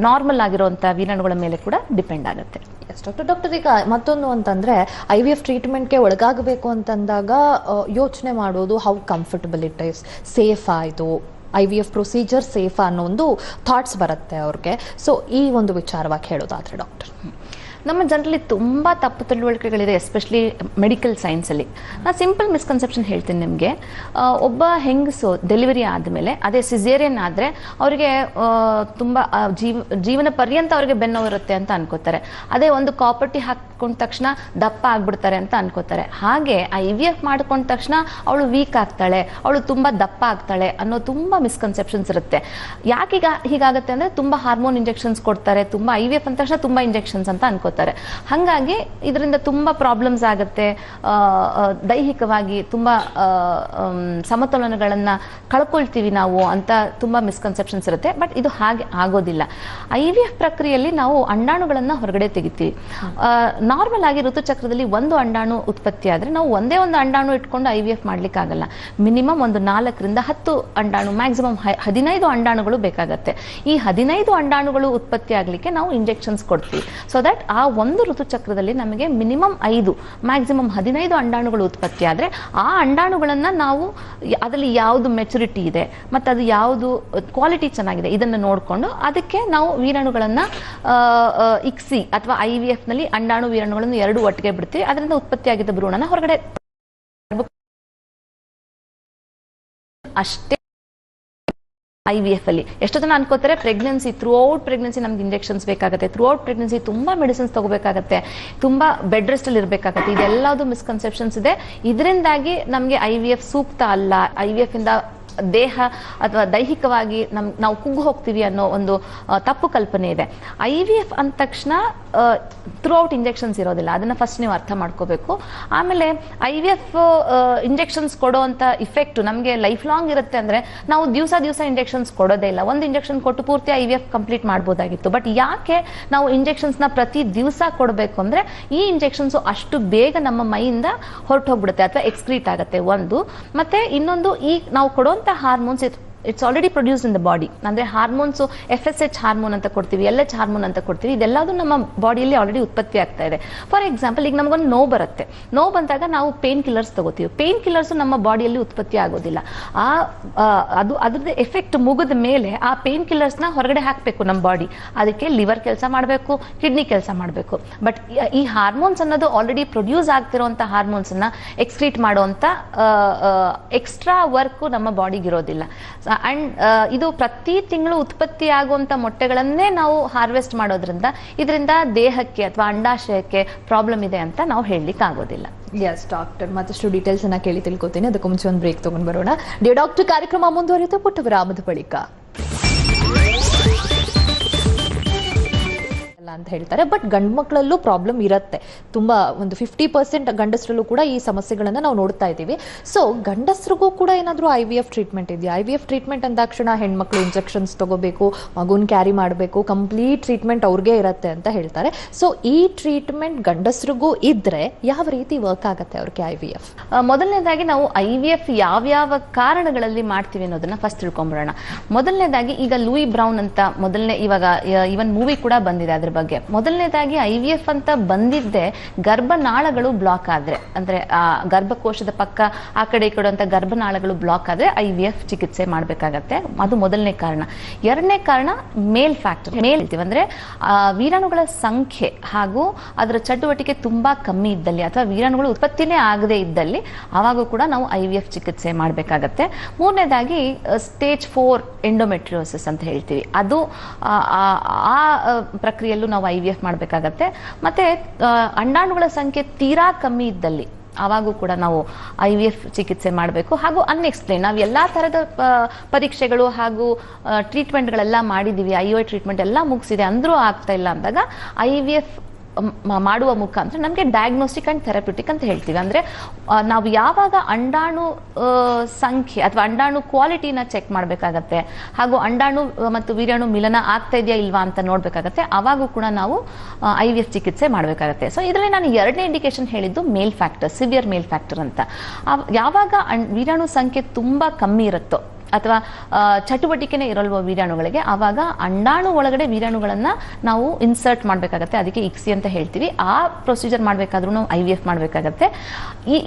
ನಾರ್ಮಲ್ ಆಗಿರುವಂತ ವೀರಾಣುಗಳ ಮೇಲೆ ಕೂಡ ಡಿಪೆಂಡ್ ಆಗುತ್ತೆ. ಡಾಕ್ಟರ್, ಈಗ ಮತ್ತೊಂದು ಅಂತಂದ್ರೆ IVF ಟ್ರೀಟ್ಮೆಂಟ್ಗೆ ಒಳಗಾಗಬೇಕು ಅಂತಂದಾಗ ಯೋಚನೆ ಮಾಡೋದು how comfortable it is, safe ಆಯಿತು, IVF ಪ್ರೊಸೀಜರ್ ಸೇಫ್ ಅನ್ನೋ ಒಂದು ಥಾಟ್ಸ್ ಬರುತ್ತೆ ಅವ್ರಿಗೆ. ಸೊ ಈ ಒಂದು ವಿಚಾರವಾಗಿ ಹೇಳೋದಾದ್ರೆ ಡಾಕ್ಟರ್, ನಮ್ಮ ಜನರಲ್ಲಿ ತುಂಬಾ ತಪ್ಪು ತಿಳುವಳಿಕೆಗಳಿದೆ, ಎಸ್ಪೆಷಲಿ ಮೆಡಿಕಲ್ ಸೈನ್ಸಲ್ಲಿ. ನಾನು ಸಿಂಪಲ್ ಮಿಸ್ಕನ್ಸೆಪ್ಷನ್ ಹೇಳ್ತೀನಿ ನಿಮಗೆ. ಒಬ್ಬ ಹೆಂಗಸು ಡೆಲಿವರಿ ಆದಮೇಲೆ, ಅದೇ ಸಿಸೇರಿಯನ್ ಆದರೆ ಅವರಿಗೆ ತುಂಬ ಜೀವನ ಪರ್ಯಂತ ಅವರಿಗೆ ಬೆನ್ನೋವು ಇರುತ್ತೆ ಅಂತ ಅನ್ಕೋತಾರೆ. ಅದೇ ಒಂದು ಕಾಪರ್ಟಿ ಹಾಕೊಂಡ ತಕ್ಷಣ ದಪ್ಪ ಆಗ್ಬಿಡ್ತಾರೆ ಅಂತ ಅನ್ಕೋತಾರೆ. ಹಾಗೆ IVF ಮಾಡ್ಕೊಂಡ ತಕ್ಷಣ ಅವಳು ವೀಕ್ ಆಗ್ತಾಳೆ, ಅವಳು ತುಂಬ ದಪ್ಪ ಆಗ್ತಾಳೆ ಅನ್ನೋ ತುಂಬ ಮಿಸ್ಕನ್ಸೆಪ್ಷನ್ಸ್ ಇರುತ್ತೆ. ಯಾಕೆ ಹೀಗಾಗುತ್ತೆ ಅಂದರೆ ತುಂಬ ಹಾರ್ಮೋನ್ ಇಂಜೆಕ್ಷನ್ಸ್ ಕೊಡ್ತಾರೆ, ತುಂಬ IVF ಅಂದ ತಕ್ಷಣ ತುಂಬ ಇಂಜೆಕ್ಷನ್ಸ್ ಅಂತ ಅನ್ಕೋತಾರೆ. ಕೊಡ್ತಾರೆ. ಹಾಗಾಗಿ ಇದರಿಂದ ತುಂಬಾ ಪ್ರಾಬ್ಲಮ್ಸ್ ಆಗುತ್ತೆ. ದೈಹಿಕವಾಗಿ ತುಂಬಾ ಸಮತೋಲನಗಳನ್ನ ಕಳ್ಕೊಳ್ತೀವಿ ನಾವು ಅಂತ ತುಂಬಾ ಮಿಸ್ಕನ್ಸೆಪ್ಷನ್ಸ್ ಇರುತ್ತೆ. ಬಟ್ ಇದು ಹಾಗೆ ಆಗೋದಿಲ್ಲ. IVF ಪ್ರಕ್ರಿಯೆಯಲ್ಲಿ ನಾವು ಅಂಡಾಣುಗಳನ್ನ ಹೊರಗಡೆ ತೆಗಿತೀವಿ. ನಾರ್ಮಲ್ ಆಗಿ ಋತುಚಕ್ರದಲ್ಲಿ ಒಂದು ಅಂಡಾಣು ಉತ್ಪತ್ತಿ ಆದ್ರೆ ನಾವು ಒಂದೇ ಒಂದು ಅಂಡಾಣು ಇಟ್ಕೊಂಡು IVF ಮಾಡ್ಲಿಕ್ಕೆ ಆಗಲ್ಲ. ಮಿನಿಮಮ್ ಒಂದು 4 ರಿಂದ 10 ಅಂಡಾಣು, ಮ್ಯಾಕ್ಸಿಮಮ್ 15 ಅಂಡಾಣುಗಳು ಬೇಕಾಗತ್ತೆ. ಈ 15 ಅಂಡಾಣುಗಳು ಉತ್ಪತ್ತಿ ಆಗ್ಲಿಕ್ಕೆ ನಾವು ಇಂಜೆಕ್ಷನ್ಸ್ ಕೊಡ್ತೀವಿ. ಸೊ ದಟ್ ಆ ಒಂದು ಋತುಚಕ್ರದಲ್ಲಿ ನಮಗೆ ಮಿನಿಮಮ್ 5, ಮ್ಯಾಕ್ಸಿಮಮ್ 15 ಅಂಡಾಣುಗಳು ಉತ್ಪತ್ತಿ ಆದ್ರೆ ಆ ಅಂಡಾಣುಗಳನ್ನ ನಾವು ಅದರಲ್ಲಿ ಯಾವುದು ಮೆಚುರಿಟಿ ಇದೆ ಮತ್ತೆ ಅದು ಯಾವುದು ಕ್ವಾಲಿಟಿ ಚೆನ್ನಾಗಿದೆ ಇದನ್ನ ನೋಡ್ಕೊಂಡು ಅದಕ್ಕೆ ನಾವು ವೀರಾಣುಗಳನ್ನ ಇಕ್ಸಿ ಅಥವಾ IVF ನಲ್ಲಿ ಅಂಡಾಣು ವೀರಾಣುಗಳನ್ನು 2 ಒಟ್ಟಿಗೆ ಬಿಡ್ತೀವಿ. ಅದರಿಂದ ಉತ್ಪತ್ತಿಯಾಗಿದ್ದ ಭ್ರೂಣನ ಹೊರಗಡೆ ಅಷ್ಟೇ. IVF ಅಲ್ಲಿ ಎಷ್ಟೋ ಜನ ಅನ್ಕೋತಾರೆ ಪ್ರೆಗ್ನೆನ್ಸಿ, ಥ್ರೂ ಔಟ್ ಪ್ರೆಗ್ನೆನ್ಸಿ ನಮ್ಗೆ ಇಂಜೆಕ್ಷನ್ಸ್ ಬೇಕಾಗುತ್ತೆ, ಥ್ರೂ ಔಟ್ ಪ್ರೆಗ್ನೆನ್ಸಿ ತುಂಬಾ ಮೆಡಿಸಿನ್ಸ್ ತಗೋಬೇಕಾಗತ್ತೆ, ತುಂಬಾ ಬೆಡ್ ರೆಸ್ಟ್ ಅಲ್ಲಿ ಇರಬೇಕಾಗತ್ತೆ. ಇದೆಲ್ಲದು ಮಿಸ್ಕನ್ಸೆಪ್ಷನ್ಸ್ ಇದೆ. ಇದರಿಂದಾಗಿ ನಮ್ಗೆ IVF ಸೂಕ್ತ ಅಲ್ಲ, IVF ಇಂದ ದೇಹ ಅಥವಾ ದೈಹಿಕವಾಗಿ ನಾವು ಕುಗ್ಗು ಹೋಗ್ತೀವಿ ಅನ್ನೋ ಒಂದು ತಪ್ಪು ಕಲ್ಪನೆ ಇದೆ. IVF ಅಂದ ತಕ್ಷಣ ಥ್ರೂ ಔಟ್ ಇಂಜೆಕ್ಷನ್ಸ್ ಇರೋದಿಲ್ಲ, ಅದನ್ನ ಫಸ್ಟ್ ನೀವು ಅರ್ಥ ಮಾಡ್ಕೋಬೇಕು. ಆಮೇಲೆ IVF ಇಂಜೆಕ್ಷನ್ಸ್ ಕೊಡೋಂಥ ಇಫೆಕ್ಟ್ ನಮಗೆ ಲೈಫ್ ಲಾಂಗ್ ಇರುತ್ತೆ ಅಂದ್ರೆ ನಾವು ದಿವಸ ಇಂಜೆಕ್ಷನ್ಸ್ ಕೊಡೋದೇ ಇಲ್ಲ. ಒಂದು ಇಂಜೆಕ್ಷನ್ ಕೊಟ್ಟು ಪೂರ್ತಿ IVF ಕಂಪ್ಲೀಟ್ ಮಾಡ್ಬೋದಾಗಿತ್ತು. ಬಟ್ ಯಾಕೆ ನಾವು ಇಂಜೆಕ್ಷನ್ಸ್ ನ ಪ್ರತಿ ದಿವಸ ಕೊಡಬೇಕು ಅಂದ್ರೆ ಈ ಇಂಜೆಕ್ಷನ್ಸ್ ಅಷ್ಟು ಬೇಗ ನಮ್ಮ ಮೈಯಿಂದ ಹೊರಟು ಹೋಗ್ಬಿಡುತ್ತೆ ಅಥವಾ ಎಕ್ಸ್ಕ್ರೀಟ್ ಆಗುತ್ತೆ ಒಂದು. ಮತ್ತೆ ಇನ್ನೊಂದು, ಈ ನಾವು ಕೊಡುವಂತ hormones it's already produce in the body. ಅಂದ್ರೆ ಹಾರ್ಮೋನ್ಸ್ FSH ಹಾರ್ಮೋನ್ ಅಂತ ಕೊಡ್ತೀವಿ, LH ಹಾರ್ಮೋನ್ ಅಂತ ಕೊಡ್ತೀವಿ. ಇದೆಲ್ಲದು ನಮ್ಮ ಬಾಡಿಯಲ್ಲಿ ಆಲ್ರೆಡಿ ಉತ್ಪತ್ತಿ ಆಗ್ತಾ ಇದೆ. ಫಾರ್ ಎಕ್ಸಾಂಪಲ್, ಈಗ ನಮಗೊಂದು ನೋವು ಬರುತ್ತೆ, ನೋವು ಬಂದಾಗ ನಾವು ಪೇನ್ ಕಿಲ್ಲರ್ಸ್ ತಗೋತೀವಿ. ಪೇನ್ ಕಿಲ್ಲರ್ಸ್ ನಮ್ಮ ಬಾಡಿಯಲ್ಲಿ ಉತ್ಪತ್ತಿ ಆಗೋದಿಲ್ಲ. ಅದ್ರದ್ದು ಎಫೆಕ್ಟ್ ಮುಗಿದ ಮೇಲೆ ಆ ಪೇನ್ ಕಿಲ್ಲರ್ಸ್ ನ ಹೊರಗಡೆ ಹಾಕಬೇಕು ನಮ್ಮ ಬಾಡಿ. ಅದಕ್ಕೆ ಲಿವರ್ ಕೆಲಸ ಮಾಡಬೇಕು, ಕಿಡ್ನಿ ಕೆಲಸ ಮಾಡಬೇಕು. ಬಟ್ ಈ ಹಾರ್ಮೋನ್ಸ್ ಅನ್ನೋದು ಆಲ್ರೆಡಿ ಪ್ರೊಡ್ಯೂಸ್ ಆಗ್ತಿರುವಂತ ಹಾರ್ಮೋನ್ಸ್ ಅನ್ನ ಎಕ್ಸ್ಕ್ರೀಟ್ ಮಾಡುವಂತ ಎಕ್ಸ್ಟ್ರಾ ವರ್ಕ್ ನಮ್ಮ ಬಾಡಿಗೆ ಇರೋದಿಲ್ಲ. ಅಂಡ್ ಇದು ಪ್ರತಿ ತಿಂಗಳು ಉತ್ಪತ್ತಿ ಆಗುವಂತ ಮೊಟ್ಟೆಗಳನ್ನೇ ನಾವು ಹಾರ್ವೆಸ್ಟ್ ಮಾಡೋದ್ರಿಂದ ಇದರಿಂದ ದೇಹಕ್ಕೆ ಅಥವಾ ಅಂಡಾಶಯಕ್ಕೆ ಪ್ರಾಬ್ಲಮ್ ಇದೆ ಅಂತ ನಾವು ಹೇಳಲಿಕ್ಕೆ ಆಗೋದಿಲ್ಲ. ಎಸ್ ಡಾಕ್ಟರ್, ಮತ್ತಷ್ಟು ಡೀಟೇಲ್ಸ್ ಅನ್ನ ಕೇಳಿ ತಿಳ್ಕೊತೀನಿ. ಅದಕ್ಕೂ ಮುಂಚೆ ಒಂದು ಬ್ರೇಕ್ ತಗೊಂಡು ಬರೋಣ. ಡಾಕ್ಟರ್ ಕಾರ್ಯಕ್ರಮ ಮುಂದುವರಿಯುತ್ತೆ ಪುಟ್ಟ ವಿರಾಮದ ಬಳಿಕ ಅಂತ ಹೇಳ್ತಾರೆ. ಬಟ್ ಗಂಡು ಮಕ್ಕಳಲ್ಲೂ ಪ್ರಾಬ್ಲಮ್ ಇರುತ್ತೆ, ತುಂಬಾ ಒಂದು 50% ಗಂಡಸರಲ್ಲೂ ಕೂಡ ಈ ಸಮಸ್ಯೆಗಳನ್ನ ನಾವು ನೋಡ್ತಾ ಇದ್ದೀವಿ. ಸೊ ಗಂಡಸರಿಗೂ ಕೂಡ ಏನಾದರೂ IVF ಟ್ರೀಟ್ಮೆಂಟ್ ಇದೆಯಾ? IVF ಟ್ರೀಟ್ಮೆಂಟ್ ಅಂದಾಕ್ಷಣ ಹೆಣ್ಮಕ್ಳು ಇಂಜೆಕ್ಷನ್ಸ್ ತಗೋಬೇಕು, ಮಗುನ್ ಕ್ಯಾರಿ ಮಾಡಬೇಕು, ಕಂಪ್ಲೀಟ್ ಟ್ರೀಟ್ಮೆಂಟ್ ಅವ್ರಿಗೆ ಇರುತ್ತೆ ಅಂತ ಹೇಳ್ತಾರೆ. ಸೊ ಈ ಟ್ರೀಟ್ಮೆಂಟ್ ಗಂಡಸರಿಗೂ ಇದ್ರೆ ಯಾವ ರೀತಿ ವರ್ಕ್ ಆಗುತ್ತೆ ಅವ್ರಿಗೆ IVF? ಮೊದಲನೇದಾಗಿ ನಾವು IVF ಯಾವ್ಯಾವ ಕಾರಣಗಳಲ್ಲಿ ಮಾಡ್ತೀವಿ ಅನ್ನೋದನ್ನ ಫಸ್ಟ್ ತಿಳ್ಕೊಂಡ್ಬಿಡೋಣ. ಮೊದಲನೇದಾಗಿ ಈಗ ಲೂಯಿ ಬ್ರೌನ್ ಅಂತ ಇವಾಗ ಇವನ್ ಮೂವಿ ಕೂಡ ಬಂದಿದೆ ಅದ್ರ ಬಗ್ಗೆ. ಮೊದಲನೇದಾಗಿ IVF ಅಂತ ಬಂದಿದ್ದೆ ಗರ್ಭನಾಳಗಳು ಬ್ಲಾಕ್ ಆದ್ರೆ, ಅಂದ್ರೆ ಗರ್ಭಕೋಶದ ಪಕ್ಕ ಆ ಕಡೆ ಈ ಕಡೆ ಅಂತ ಗರ್ಭನಾಳಗಳು ಬ್ಲಾಕ್ ಆದ್ರೆ IVF ಚಿಕಿತ್ಸೆ ಮಾಡಬೇಕಾಗತ್ತೆ. ಅದು ಮೊದಲನೇ ಕಾರಣ. ಎರಡನೇ ಕಾರಣ ಮೇಲ್ ಫ್ಯಾಕ್ಟರ್. ಮೇಲ್ ಅಂದ್ರೆ ವೀರಾಣುಗಳ ಸಂಖ್ಯೆ ಹಾಗೂ ಅದರ ಚಟುವಟಿಕೆ ತುಂಬಾ ಕಮ್ಮಿ ಇದ್ದಲ್ಲಿ ಅಥವಾ ವೀರಾಣುಗಳು ಉತ್ಪತ್ತಿನೇ ಆಗದೆ ಇದ್ದಲ್ಲಿ ಅವಾಗ ಕೂಡ ನಾವು IVF ಚಿಕಿತ್ಸೆ ಮಾಡಬೇಕಾಗತ್ತೆ. ಮೂರನೇದಾಗಿ ಸ್ಟೇಜ್ 4 ಎಂಡೋಮೆಟ್ರಿಯೋಸಿಸ್ ಅಂತ ಹೇಳ್ತೀವಿ, ಅದು ಆ ಪ್ರಕ್ರಿಯೆಯಲ್ಲೂ ನಾವು IVF ಮಾಡಬೇಕಾಗತ್ತೆ. ಮತ್ತೆ ಅಂಡಾಣುಗಳ ಸಂಖ್ಯೆ ತೀರಾ ಕಮ್ಮಿ ಇದ್ದಲ್ಲಿ ಅವಾಗೂ ಕೂಡ ನಾವು IVF ಚಿಕಿತ್ಸೆ ಮಾಡಬೇಕು. ಹಾಗೂ ಅನ್ಎಕ್ಸ್ಪ್ಲೇನ್ ನಾವು ಎಲ್ಲಾ ತರದ ಪರೀಕ್ಷೆಗಳು ಹಾಗೂ ಟ್ರೀಟ್ಮೆಂಟ್ಗಳೆಲ್ಲ ಮಾಡಿದೀವಿ, IUI ಟ್ರೀಟ್ಮೆಂಟ್ ಎಲ್ಲ ಮುಗಿಸಿದೆ ಅಂದ್ರೂ ಆಗ್ತಾ ಇಲ್ಲ ಅಂದಾಗ IVF ಮಾಡುವ ಮುಖಾಂತರ ನಮಗೆ ಡಯಾಗ್ನೋಸ್ಟಿಕ್ ಅಂಡ್ ಥೆರಪ್ಯೂಟಿಕ್ ಅಂತ ಹೇಳ್ತೀವಿ. ಅಂದ್ರೆ ನಾವು ಯಾವಾಗ ಅಂಡಾಣು ಸಂಖ್ಯೆ ಅಥವಾ ಅಂಡಾಣು ಕ್ವಾಲಿಟಿನ ಚೆಕ್ ಮಾಡಬೇಕಾಗತ್ತೆ ಹಾಗೂ ಅಂಡಾಣು ಮತ್ತು ವೀರ್ಯಾಣು ಮಿಲನ ಆಗ್ತಾ ಇದೆಯಾ ಇಲ್ವಾ ಅಂತ ನೋಡ್ಬೇಕಾಗತ್ತೆ, ಅವಾಗೂ ಕೂಡ ನಾವು IVF ಚಿಕಿತ್ಸೆ ಮಾಡಬೇಕಾಗತ್ತೆ. ಸೊ ಇದರಲ್ಲಿ ನಾನು ಎರಡನೇ ಇಂಡಿಕೇಶನ್ ಹೇಳಿದ್ದು male factor, severe male factor ಅಂತ. ಯಾವಾಗ ವೀರ್ಯಾಣು ಸಂಖ್ಯೆ ತುಂಬಾ ಕಮ್ಮಿ ಇರುತ್ತೋ ಅಥವಾ ಚಟುವಟಿಕೆನೇ ಇರಲ್ವ ವೀರ್ಯಾಣುಗಳಿಗೆ, ಆವಾಗ ಅಂಡಾಣು ಒಳಗಡೆ ವೀರ್ಯಾಣುಗಳನ್ನ ನಾವು ಇನ್ಸರ್ಟ್ ಮಾಡಬೇಕಾಗತ್ತೆ. ಅದಕ್ಕೆ ಇಕ್ಸಿ ಅಂತ ಹೇಳ್ತೀವಿ. ಆ ಪ್ರೊಸೀಜರ್ ಮಾಡಬೇಕಾದ್ರೂ ನಾವು IVF ಮಾಡಬೇಕಾಗತ್ತೆ.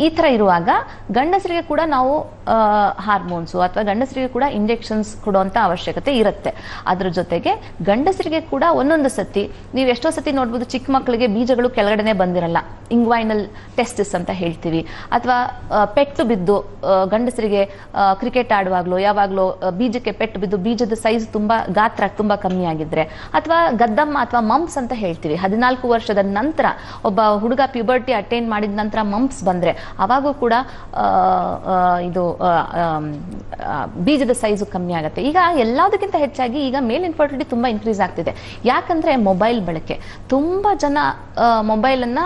ಈ ತರ ಇರುವಾಗ ಗಂಡಸರಿಗೆ ಕೂಡ ನಾವು ಹಾರ್ಮೋನ್ಸ್ ಅಥವಾ ಗಂಡಸರಿಗೆ ಕೂಡ ಇಂಜೆಕ್ಷನ್ಸ್ ಕೊಡುವಂತ ಅವಶ್ಯಕತೆ ಇರುತ್ತೆ. ಅದ್ರ ಜೊತೆಗೆ ಗಂಡಸರಿಗೆ ಕೂಡ ಒಂದೊಂದು ಸತಿ ನೀವು ಎಷ್ಟೋ ಸತಿ ನೋಡ್ಬೋದು, ಚಿಕ್ಕ ಮಕ್ಕಳಿಗೆ ಬೀಜಗಳು ಕೆಳಗಡೆನೆ ಬಂದಿರಲ್ಲ, ಇಂಗ್ವೈನಲ್ ಟೆಸ್ಟಿಸ್ ಅಂತ ಹೇಳ್ತೀವಿ. ಅಥವಾ ಪೆಟ್ಟು ಬಿದ್ದು ಗಂಡಸರಿಗೆ ಕ್ರಿಕೆಟ್ ಆಡುವಾಗ್ಲೋ ಯಾವಾಗಲೂ ಬೀಜಕ್ಕೆ ಪೆಟ್ಟು ಬಿದ್ದು ಬೀಜದ ಸೈಜ್ ಗಾತ್ರ ತುಂಬಾ ಕಮ್ಮಿ ಆಗಿದ್ರೆ, ಅಥವಾ ಗದ್ದಮ್ಮ ಅಥವಾ ಮಂಪ್ಸ್ ಅಂತ ಹೇಳ್ತೀವಿ, 14 ವರ್ಷದ ನಂತರ ಒಬ್ಬ ಹುಡುಗ ಪ್ಯೂಬರ್ಟಿ ಅಟೈನ್ ಮಾಡಿದ ನಂತರ ಮಂಪ್ಸ್ ಬಂದ್ರೆ ಅವಾಗೂ ಕೂಡ ಇದು ಬೀಜದ ಸೈಜು ಕಮ್ಮಿ ಆಗುತ್ತೆ. ಈಗ ಎಲ್ಲದಕ್ಕಿಂತ ಹೆಚ್ಚಾಗಿ ಈಗ ಮೇಲ್ ಇನ್ಫರ್ಟಿಲಿಟಿ ತುಂಬಾ ಇನ್ಕ್ರೀಸ್ ಆಗ್ತಿದೆ. ಯಾಕಂದ್ರೆ ಮೊಬೈಲ್ ಬಳಕೆ. ತುಂಬಾ ಜನ ಮೊಬೈಲ್ ಅನ್ನ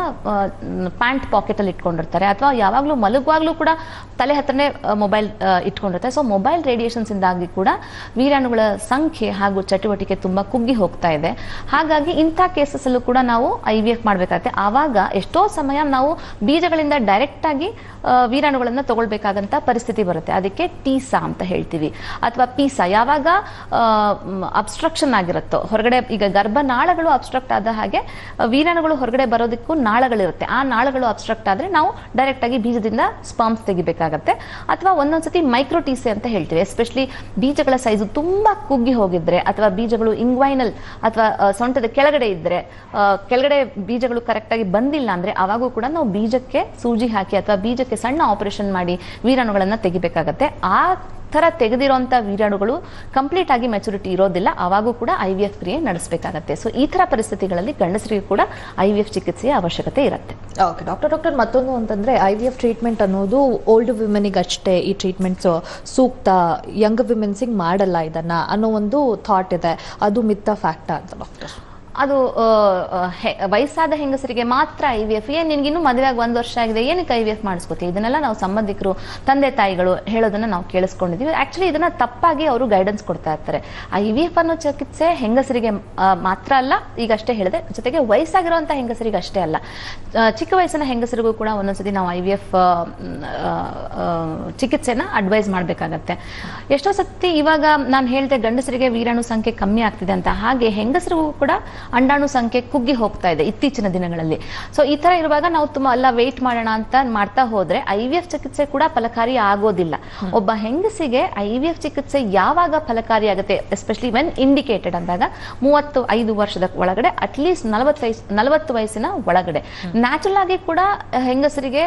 ಪ್ಯಾಂಟ್ ಪಾಕೆಟ್ ಅಲ್ಲಿ ಇಟ್ಕೊಂಡಿರ್ತಾರೆ, ಅಥವಾ ಯಾವಾಗ್ಲೂ ಮಲಗುವಾಗ್ಲೂ ಕೂಡ ತಲೆ ಹತ್ರನೇ ಮೊಬೈಲ್ ಇಟ್ಕೊಂಡಿರ್ತಾರೆ. ಸೊ ಮೊಬೈಲ್ ರೇಡಿಯೇಷನ್ಸ್ ಇಂದಾಗಿ ಕೂಡ ವೀರ್ಯಾಣುಗಳ ಸಂಖ್ಯೆ ಹಾಗೂ ಚಟುವಟಿಕೆ ತುಂಬಾ ಕುಗ್ಗಿ ಹೋಗ್ತಾ ಇದೆ. ಹಾಗಾಗಿ ಇಂಥ ಕೇಸಸ್ ಅಲ್ಲೂ ಕೂಡ ನಾವು IVF ಮಾಡಬೇಕಾಗುತ್ತೆ. ಆವಾಗ ಎಷ್ಟೋ ಸಮಯ ನಾವು ಬೀಜಗಳಿಂದ ಡೈರೆಕ್ಟ್ ಆಗಿ ವೀರ್ಯಾಣುಗಳನ್ನ ತಗೊಳ್ಬೇಕಾದಂತ ಪರಿಸ್ಥಿತಿ ಬರುತ್ತೆ. ಅದಕ್ಕೆ ಟೀಸಾ ಅಂತ ಹೇಳ್ತೀವಿ, ಅಥವಾ ಪೀಸಾ. ಯಾವಾಗ ಅಬ್ಸ್ಟ್ರಕ್ಷನ್ ಆಗಿರುತ್ತೋ ಹೊರಗಡೆ, ಈಗ ಗರ್ಭನಾಳಗಳು ಅಬ್ಸ್ಟ್ರಕ್ಟ್ ಆದ ಹಾಗೆ ವೀರ್ಯಾಣುಗಳು ಹೊರಗಡೆ ಬರೋದಕ್ಕೂ ನಾಳಗಳಿರುತ್ತೆ. ಆ ನಾಳಗಳು ಅಬ್ಸ್ಟ್ರಕ್ಟ್ ಆದ್ರೆ ನಾವು ಡೈರೆಕ್ಟ್ ಆಗಿ ಬೀಜದಿಂದ ಸ್ಪರ್ಮ್ಸ್ ತೆಗಿಬೇಕಾಗತ್ತೆ. ಅಥವಾ ಒಂದೊಂದ್ಸತಿ ಮೈಕ್ರೋಟೀಸೆ ಅಂತ ಹೇಳ್ತೀವಿ, ಎಸ್ಪೆಷಲಿ ಬೀಜಗಳ ಸೈಜು ತುಂಬಾ ಕುಗ್ಗಿ ಹೋಗಿದ್ರೆ, ಅಥವಾ ಬೀಜಗಳು ಇಂಗ್ವೈನಲ್ ಅಥವಾ ಸೊಂಟದ ಕೆಳಗಡೆ ಇದ್ರೆ, ಕೆಳಗಡೆ ಬೀಜಗಳು ಕರೆಕ್ಟ್ ಆಗಿ ಬಂದಿಲ್ಲ ಅಂದ್ರೆ ಅವಾಗೂ ಕೂಡ ನಾವು ಬೀಜಕ್ಕೆ ಸೂಜಿ ಹಾಕಿ ಅಥವಾ ಬೀಜಕ್ಕೆ ಸಣ್ಣ ಆಪರೇಷನ್ ಮಾಡಿ ವೀರ್ಯಾಣುಗಳನ್ನ ತೆಗಿಬೇಕಾಗತ್ತೆ. ಆ ತರ ತೆಗೆದಿರುವಂತ ವೀರ್ಯಾಣುಗಳು ಕಂಪ್ಲೀಟ್ ಆಗಿ ಮೆಚುರಿಟಿ ಇರೋದಿಲ್ಲ, ಅವಾಗೂ ಕೂಡ IVF ಕ್ರಿಯೆ ನಡೆಸಬೇಕಾಗತ್ತೆ. ಸೊ ಈ ತರ ಪರಿಸ್ಥಿತಿಗಳಲ್ಲಿ ಗಂಡಸರಿಗೆ ಕೂಡ IVF ಚಿಕಿತ್ಸೆಯ ಅವಶ್ಯಕತೆ ಇರುತ್ತೆ. ಓಕೆ ಡಾಕ್ಟರ್, ಮತ್ತೊಂದು ಅಂತಂದ್ರೆ IVF ಟ್ರೀಟ್ಮೆಂಟ್ ಅನ್ನೋದು ಓಲ್ಡ್ ವಿಮೆನಿಗೆ ಅಷ್ಟೇ ಈ ಟ್ರೀಟ್ಮೆಂಟ್ಸ್ ಸೂಕ್ತ, ಯಂಗ್ ವಿಮೆನ್ಸಿಗೆ ಮಾಡಲ್ಲ ಇದನ್ನ ಅನ್ನೋ ಒಂದು ಥಾಟ್ ಇದೆ. ಅದು ಮಿತ್ತ ಫ್ಯಾಕ್ಟ್ ಅಂತ ಡಾಕ್ಟರ್? ಅದು ವಯಸ್ಸಾದ ಹೆಂಗಸರಿಗೆ ಮಾತ್ರ IVF. ನಿನ್ಗಿನ್ನೂ ಮದುವೆ ಆಗಿ 1 ವರ್ಷ ಆಗಿದೆ, ಏನಕ್ಕೆ IVF ಮಾಡಿಸ್ಕೋತೀವಿ? ಇದನ್ನೆಲ್ಲ ನಾವು ಸಂಬಂಧಿಕರು, ತಂದೆ ತಾಯಿಗಳು ಹೇಳೋದನ್ನ ನಾವು ಕೇಳಿಸ್ಕೊಂಡಿದೀವಿ. ಆಕ್ಚುಲಿ ಇದನ್ನ ತಪ್ಪಾಗಿ ಅವರು ಗೈಡೆನ್ಸ್ ಕೊಡ್ತಾ ಇರ್ತಾರೆ. IVF ಅನ್ನೋ ಚಿಕಿತ್ಸೆ ಹೆಂಗಸರಿಗೆ ಮಾತ್ರ ಅಲ್ಲ, ಈಗ ಅಷ್ಟೇ ಹೇಳಿದೆ, ಜೊತೆಗೆ ವಯಸ್ಸಾಗಿರುವಂತ ಹೆಂಗಸರಿಗೆ ಅಷ್ಟೇ ಅಲ್ಲ, ಚಿಕ್ಕ ವಯಸ್ಸಿನ ಹೆಂಗಸರಿಗೂ ಕೂಡ ಒಂದೊಂದ್ಸತಿ ನಾವು IVF ಚಿಕಿತ್ಸೆನ ಅಡ್ವೈಸ್ ಮಾಡಬೇಕಾಗತ್ತೆ. ಎಷ್ಟೋ ಸತಿ ಇವಾಗ ನಾನು ಹೇಳಿದೆ ಗಂಡಸರಿಗೆ ವೀರ್ಯಾಣು ಸಂಖ್ಯೆ ಕಮ್ಮಿ ಆಗ್ತಿದೆ ಅಂತ, ಹಾಗೆ ಹೆಂಗಸರಿಗೂ ಕೂಡ ಅಂಡಾಣು ಸಂಖ್ಯೆ ಕುಗ್ಗಿ ಹೋಗ್ತಾ ಇದೆ ಇತ್ತೀಚಿನ ದಿನಗಳಲ್ಲಿ. ಸೊ ಈ ತರ ಇರುವಾಗ ನಾವು ತುಂಬಾ ವೇಟ್ ಮಾಡೋಣ ಅಂತ ಮಾಡ್ತಾ ಹೋದ್ರೆ IVF ಚಿಕಿತ್ಸೆ ಕೂಡ ಫಲಕಾರಿ ಆಗೋದಿಲ್ಲ. ಒಬ್ಬ ಹೆಂಗಸಿಗೆ IVF ಚಿಕಿತ್ಸೆ ಯಾವಾಗ ಫಲಕಾರಿ ಆಗುತ್ತೆ, ಎಸ್ಪೆಷಲಿ ವೆನ್ ಇಂಡಿಕೇಟೆಡ್ ಅಂದಾಗ 35 ವರ್ಷದ ಒಳಗಡೆ, ಅಟ್ಲೀಸ್ಟ್ 40 ವಯಸ್ಸಿನ ಒಳಗಡೆ. ನ್ಯಾಚುರಲ್ ಆಗಿ ಕೂಡ ಹೆಂಗಸರಿಗೆ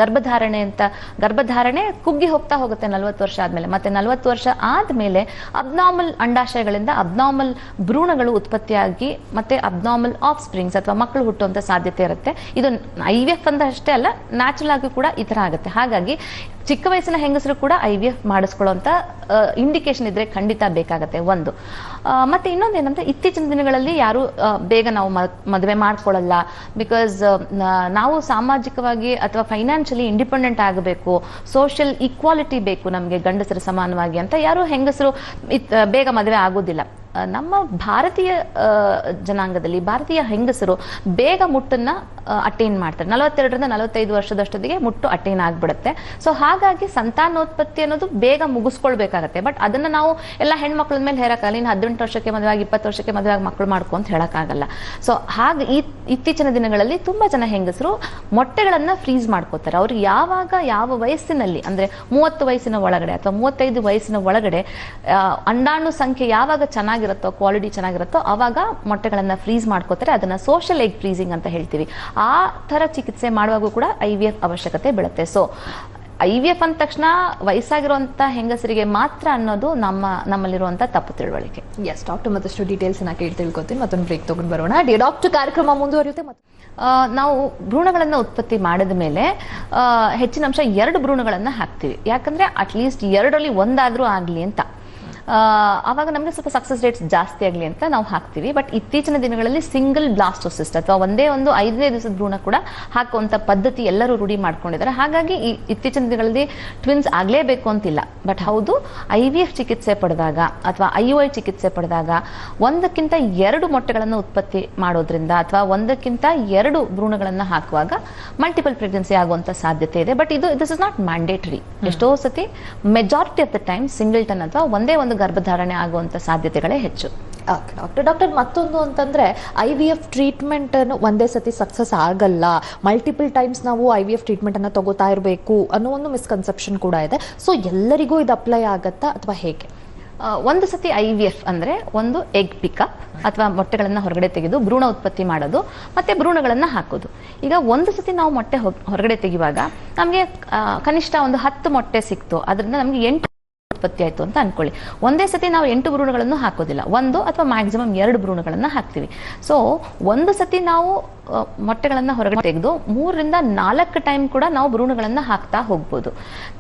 ಗರ್ಭಧಾರಣೆ ಕುಗ್ಗಿ ಹೋಗ್ತಾ ಹೋಗುತ್ತೆ 40 ವರ್ಷ ಆದ್ಮೇಲೆ. ಮತ್ತೆ 40 ವರ್ಷ ಆದ್ಮೇಲೆ ಅಬ್ನಾರ್ಮಲ್ ಅಂಡಾಶಯಗಳಿಂದ ಅಬ್ನಾರ್ಮಲ್ ಭ್ರೂಣಗಳು ಉತ್ಪತ್ತಿಯಾಗಿ ಮತ್ತೆ ಅಬ್ನಾರ್ಮಲ್ ಆಫ್ ಸ್ಪ್ರಿಂಗ್ಸ್ ಅಥವಾ ಮಕ್ಕಳು ಹುಟ್ಟುವಂತ ಸಾಧ್ಯತೆ ಇರುತ್ತೆ. ಇದು IVF ಅಂತ ಅಷ್ಟೇ ಅಲ್ಲ, ನ್ಯಾಚುರಲ್ ಆಗಿ ಕೂಡ ಈ ತರ ಆಗುತ್ತೆ. ಹಾಗಾಗಿ ಚಿಕ್ಕ ವಯಸ್ಸಿನ ಹೆಂಗಸರು ಕೂಡ IVF ಮಾಡಿಸ್ಕೊಳ್ಳುವಂತ ಇಂಡಿಕೇಶನ್ ಇದ್ರೆ ಖಂಡಿತ ಬೇಕಾಗತ್ತೆ ಒಂದು. ಮತ್ತೆ ಇನ್ನೊಂದೇನಂದ್ರೆ ಇತ್ತೀಚಿನ ದಿನಗಳಲ್ಲಿ ಯಾರು ಬೇಗ ನಾವು ಮದುವೆ ಮಾಡ್ಕೊಳ್ಳಲ್ಲ, ಬಿಕಾಸ್ ನಾವು ಸಾಮಾಜಿಕವಾಗಿ ಅಥವಾ ಫೈನಾನ್ಷಿಯಲಿ ಇಂಡಿಪೆಂಡೆಂಟ್ ಆಗಬೇಕು, ಸೋಷಿಯಲ್ ಈಕ್ವಾಲಿಟಿ ಬೇಕು ನಮಗೆ ಗಂಡಸರ ಸಮಾನವಾಗಿ ಅಂತ ಯಾರು ಹೆಂಗಸರು ಬೇಗ ಮದುವೆ ಆಗೋದಿಲ್ಲ. ನಮ್ಮ ಭಾರತೀಯ ಜನಾಂಗದಲ್ಲಿ ಭಾರತೀಯ ಹೆಂಗಸರು ಬೇಗ ಮುಟ್ಟನ್ನ ಅಟೈನ್ ಮಾಡ್ತಾರೆ. 42ರಿಂದ 45 ವರ್ಷದಷ್ಟೊತ್ತಿಗೆ ಮುಟ್ಟು ಅಟೈನ್ ಆಗ್ಬಿಡುತ್ತೆ. ಸೊ ಹಾಗಾಗಿ ಸಂತಾನೋತ್ಪತ್ತಿ ಅನ್ನೋದು ಬೇಗ ಮುಗಿಸ್ಕೊಳ್ಬೇಕಾಗತ್ತೆ. ಬಟ್ ಅದನ್ನ ನಾವು ಎಲ್ಲ ಹೆಣ್ಮಕ್ಳ ಮೇಲೆ ಹೇರಕ್ಕಾಗಲ್ಲ. ಇನ್ನು 18 ವರ್ಷಕ್ಕೆ ಮದುವೆ ಆಗಿ 20 ವರ್ಷಕ್ಕೆ ಮದುವೆ ಆಗಿ ಮಕ್ಕಳು ಮಾಡ್ಕೊ ಅಂತ ಹೇಳಕ್ಕಾಗಲ್ಲ. ಸೊ ಹಾಗೆ ಇತ್ತೀಚಿನ ದಿನಗಳಲ್ಲಿ ತುಂಬಾ ಜನ ಹೆಂಗಸರು ಮೊಟ್ಟೆಗಳನ್ನ ಫ್ರೀಸ್ ಮಾಡ್ಕೋತಾರೆ. ಅವ್ರು ಯಾವ ವಯಸ್ಸಿನಲ್ಲಿ ಅಂದ್ರೆ 30 ವಯಸ್ಸಿನ ಒಳಗಡೆ ಅಥವಾ 35 ವಯಸ್ಸಿನ ಒಳಗಡೆ ಅಂಡಾಣು ಸಂಖ್ಯೆ ಯಾವಾಗ ಚೆನ್ನಾಗಿರುತ್ತೋ, ಕ್ವಾಲಿಟಿ ಚೆನ್ನಾಗಿರುತ್ತೋ ಅವಾಗ ಮೊಟ್ಟೆಗಳನ್ನ ಫ್ರೀಸ್ ಮಾಡ್ಕೋತಾರೆ. ಅದನ್ನ ಸೋಷಿಯಲ್ ಎಗ್ ಫ್ರೀಸಿಂಗ್ ಅಂತ ಹೇಳ್ತೀವಿ. ಆ ತರ ಚಿಕಿತ್ಸೆ ಮಾಡುವಾಗೂ ಕೂಡ IVF ಅವಶ್ಯಕತೆ ಬೀಳುತ್ತೆ. ಸೊ IVF ಅಂದ ತಕ್ಷಣ ವಯಸ್ಸಾಗಿರುವಂತ ಹೆಂಗಸರಿಗೆ ಮಾತ್ರ ಅನ್ನೋದು ನಮ್ಮಲ್ಲಿರುವಂತ ತಪ್ಪು ತಿಳುವಳಿಕೆ. ಎಸ್ ಡಾಕ್ಟರ್, ಮತ್ತಷ್ಟು ಡೀಟೇಲ್ಸ್ ತಿಳ್ಕೊತೀನಿ. ಮತ್ತೊಂದು ಬ್ರೇಕ್ ತಗೊಂಡು ಬರೋಣ. ಡಾಕ್ಟರ್, ಕಾರ್ಯಕ್ರಮ ಮುಂದುವರಿಯುತ್ತೆ. ನಾವು ಭ್ರೂಣಗಳನ್ನ ಉತ್ಪತ್ತಿ ಮಾಡಿದ ಮೇಲೆ ಹೆಚ್ಚಿನ ಅಂಶ 2 ಭ್ರೂಣಗಳನ್ನ ಹಾಕ್ತಿವಿ. ಯಾಕಂದ್ರೆ ಅಟ್ಲೀಸ್ಟ್ 2ರಲ್ಲಿ ಒಂದಾದ್ರೂ ಆಗ್ಲಿ ಅಂತ. ಆವಾಗ ನಮಗೆ ಸ್ವಲ್ಪ ಸಕ್ಸಸ್ ರೇಟ್ಸ್ ಜಾಸ್ತಿ ಆಗಲಿ ಅಂತ ನಾವು ಹಾಕ್ತಿವಿ. ಬಟ್ ಇತ್ತೀಚಿನ ದಿನಗಳಲ್ಲಿ ಸಿಂಗಲ್ ಬ್ಲಾಸ್ಟೋಸಿಸ್ಟ್ ಅಥವಾ ಒಂದೇ ಒಂದು 5ನೇ ದಿವಸದ ಭ್ರೂಣ ಕೂಡ ಹಾಕುವಂತ ಪದ್ಧತಿ ಎಲ್ಲರೂ ರೂಢಿ ಮಾಡ್ಕೊಂಡಿದ್ದಾರೆ. ಹಾಗಾಗಿ ಇತ್ತೀಚಿನ ದಿನಗಳಲ್ಲಿ ಟ್ವಿನ್ಸ್ ಆಗ್ಲೇಬೇಕು ಅಂತಿಲ್ಲ. ಬಟ್ ಹೌದು, IVF ಚಿಕಿತ್ಸೆ ಪಡೆದಾಗ ಅಥವಾ IUI ಚಿಕಿತ್ಸೆ ಪಡೆದಾಗ 1ಕ್ಕಿಂತ 2 ಮೊಟ್ಟೆಗಳನ್ನು ಉತ್ಪತ್ತಿ ಮಾಡೋದ್ರಿಂದ ಅಥವಾ 1ಕ್ಕಿಂತ 2 ಭ್ರೂಣಗಳನ್ನ ಹಾಕುವಾಗ ಮಲ್ಟಿಪಲ್ ಪ್ರೆಗ್ನೆನ್ಸಿ ಆಗುವಂತ ಸಾಧ್ಯತೆ ಇದೆ. But this is not mandatory. ಎಷ್ಟೋ ಸತಿ majority of the time singleton ಅಥವಾ ಒಂದೇ ಒಂದು ಗರ್ಭಧಾರಣೆ ಆಗುವಂತ ಸಾಧ್ಯತೆಗಳೇ ಹೆಚ್ಚು. ಡಾಕ್ಟರ್, ಮತ್ತೊಂದು ಅಂತಂದ್ರೆ IVF ಟ್ರೀಟ್ಮೆಂಟ್ ಒಂದೇ ಸತಿ ಸಕ್ಸಸ್ ಆಗಲ್ಲ, ಮಲ್ಟಿಪಲ್ ಟೈಮ್ಸ್ ನಾವು IVF ಟ್ರೀಟ್ಮೆಂಟ್ ಅನ್ನ ತಗೋತಾ ಇರಬೇಕು ಅನ್ನೋ ಒಂದು ಮಿಸ್ಕನ್ಸೆಪ್ಷನ್ ಕೂಡ ಇದೆ. ಸೊ ಎಲ್ಲರಿಗೂ ಇದು ಅಪ್ಲೈ ಆಗತ್ತಾ ಅಥವಾ ಹೇಗೆ? ಒಂದು ಸತಿ IVF ಅಂದ್ರೆ ಒಂದು ಎಗ್ ಪಿಕಪ್ ಅಥವಾ ಮೊಟ್ಟೆಗಳನ್ನ ಹೊರಗಡೆ ತೆಗೆದು ಭ್ರೂಣ ಉತ್ಪತ್ತಿ ಮಾಡೋದು ಮತ್ತೆ ಭ್ರೂಣಗಳನ್ನ ಹಾಕೋದು. ಈಗ ಒಂದು ಸತಿ ನಾವು ಮೊಟ್ಟೆ ಹೊರಗಡೆ ತೆಗೆಯುವಾಗ ನಮಗೆ ಕನಿಷ್ಠ ಒಂದು 10 ಮೊಟ್ಟೆ ಸಿಕ್ತು, ಅದರಿಂದ ನಮ್ಗೆ 8 ಉತ್ಪತ್ತಿ ಆಯಿತು ಅಂತ ಅನ್ಕೊಳ್ಳಿ. ಒಂದೇ ಸತಿ ನಾವು 8 ಭ್ರೂಣಗಳನ್ನು ಹಾಕೋದಿಲ್ಲ, 1 ಅಥವಾ ಮ್ಯಾಕ್ಸಿಮಮ್ 2 ಭ್ರೂಣಗಳನ್ನು ಹಾಕ್ತೀವಿ. ಸೊ ಒಂದು ಸತಿ ನಾವು ಮೊಟ್ಟೆಗಳನ್ನು ಹೊರಗಡೆ ತೆಗೆದು 3 ರಿಂದ 4 ಟೈಮ್ ಕೂಡ ನಾವು ಭ್ರೂಣಗಳನ್ನು ಹಾಕ್ತಾ ಹೋಗ್ಬೋದು.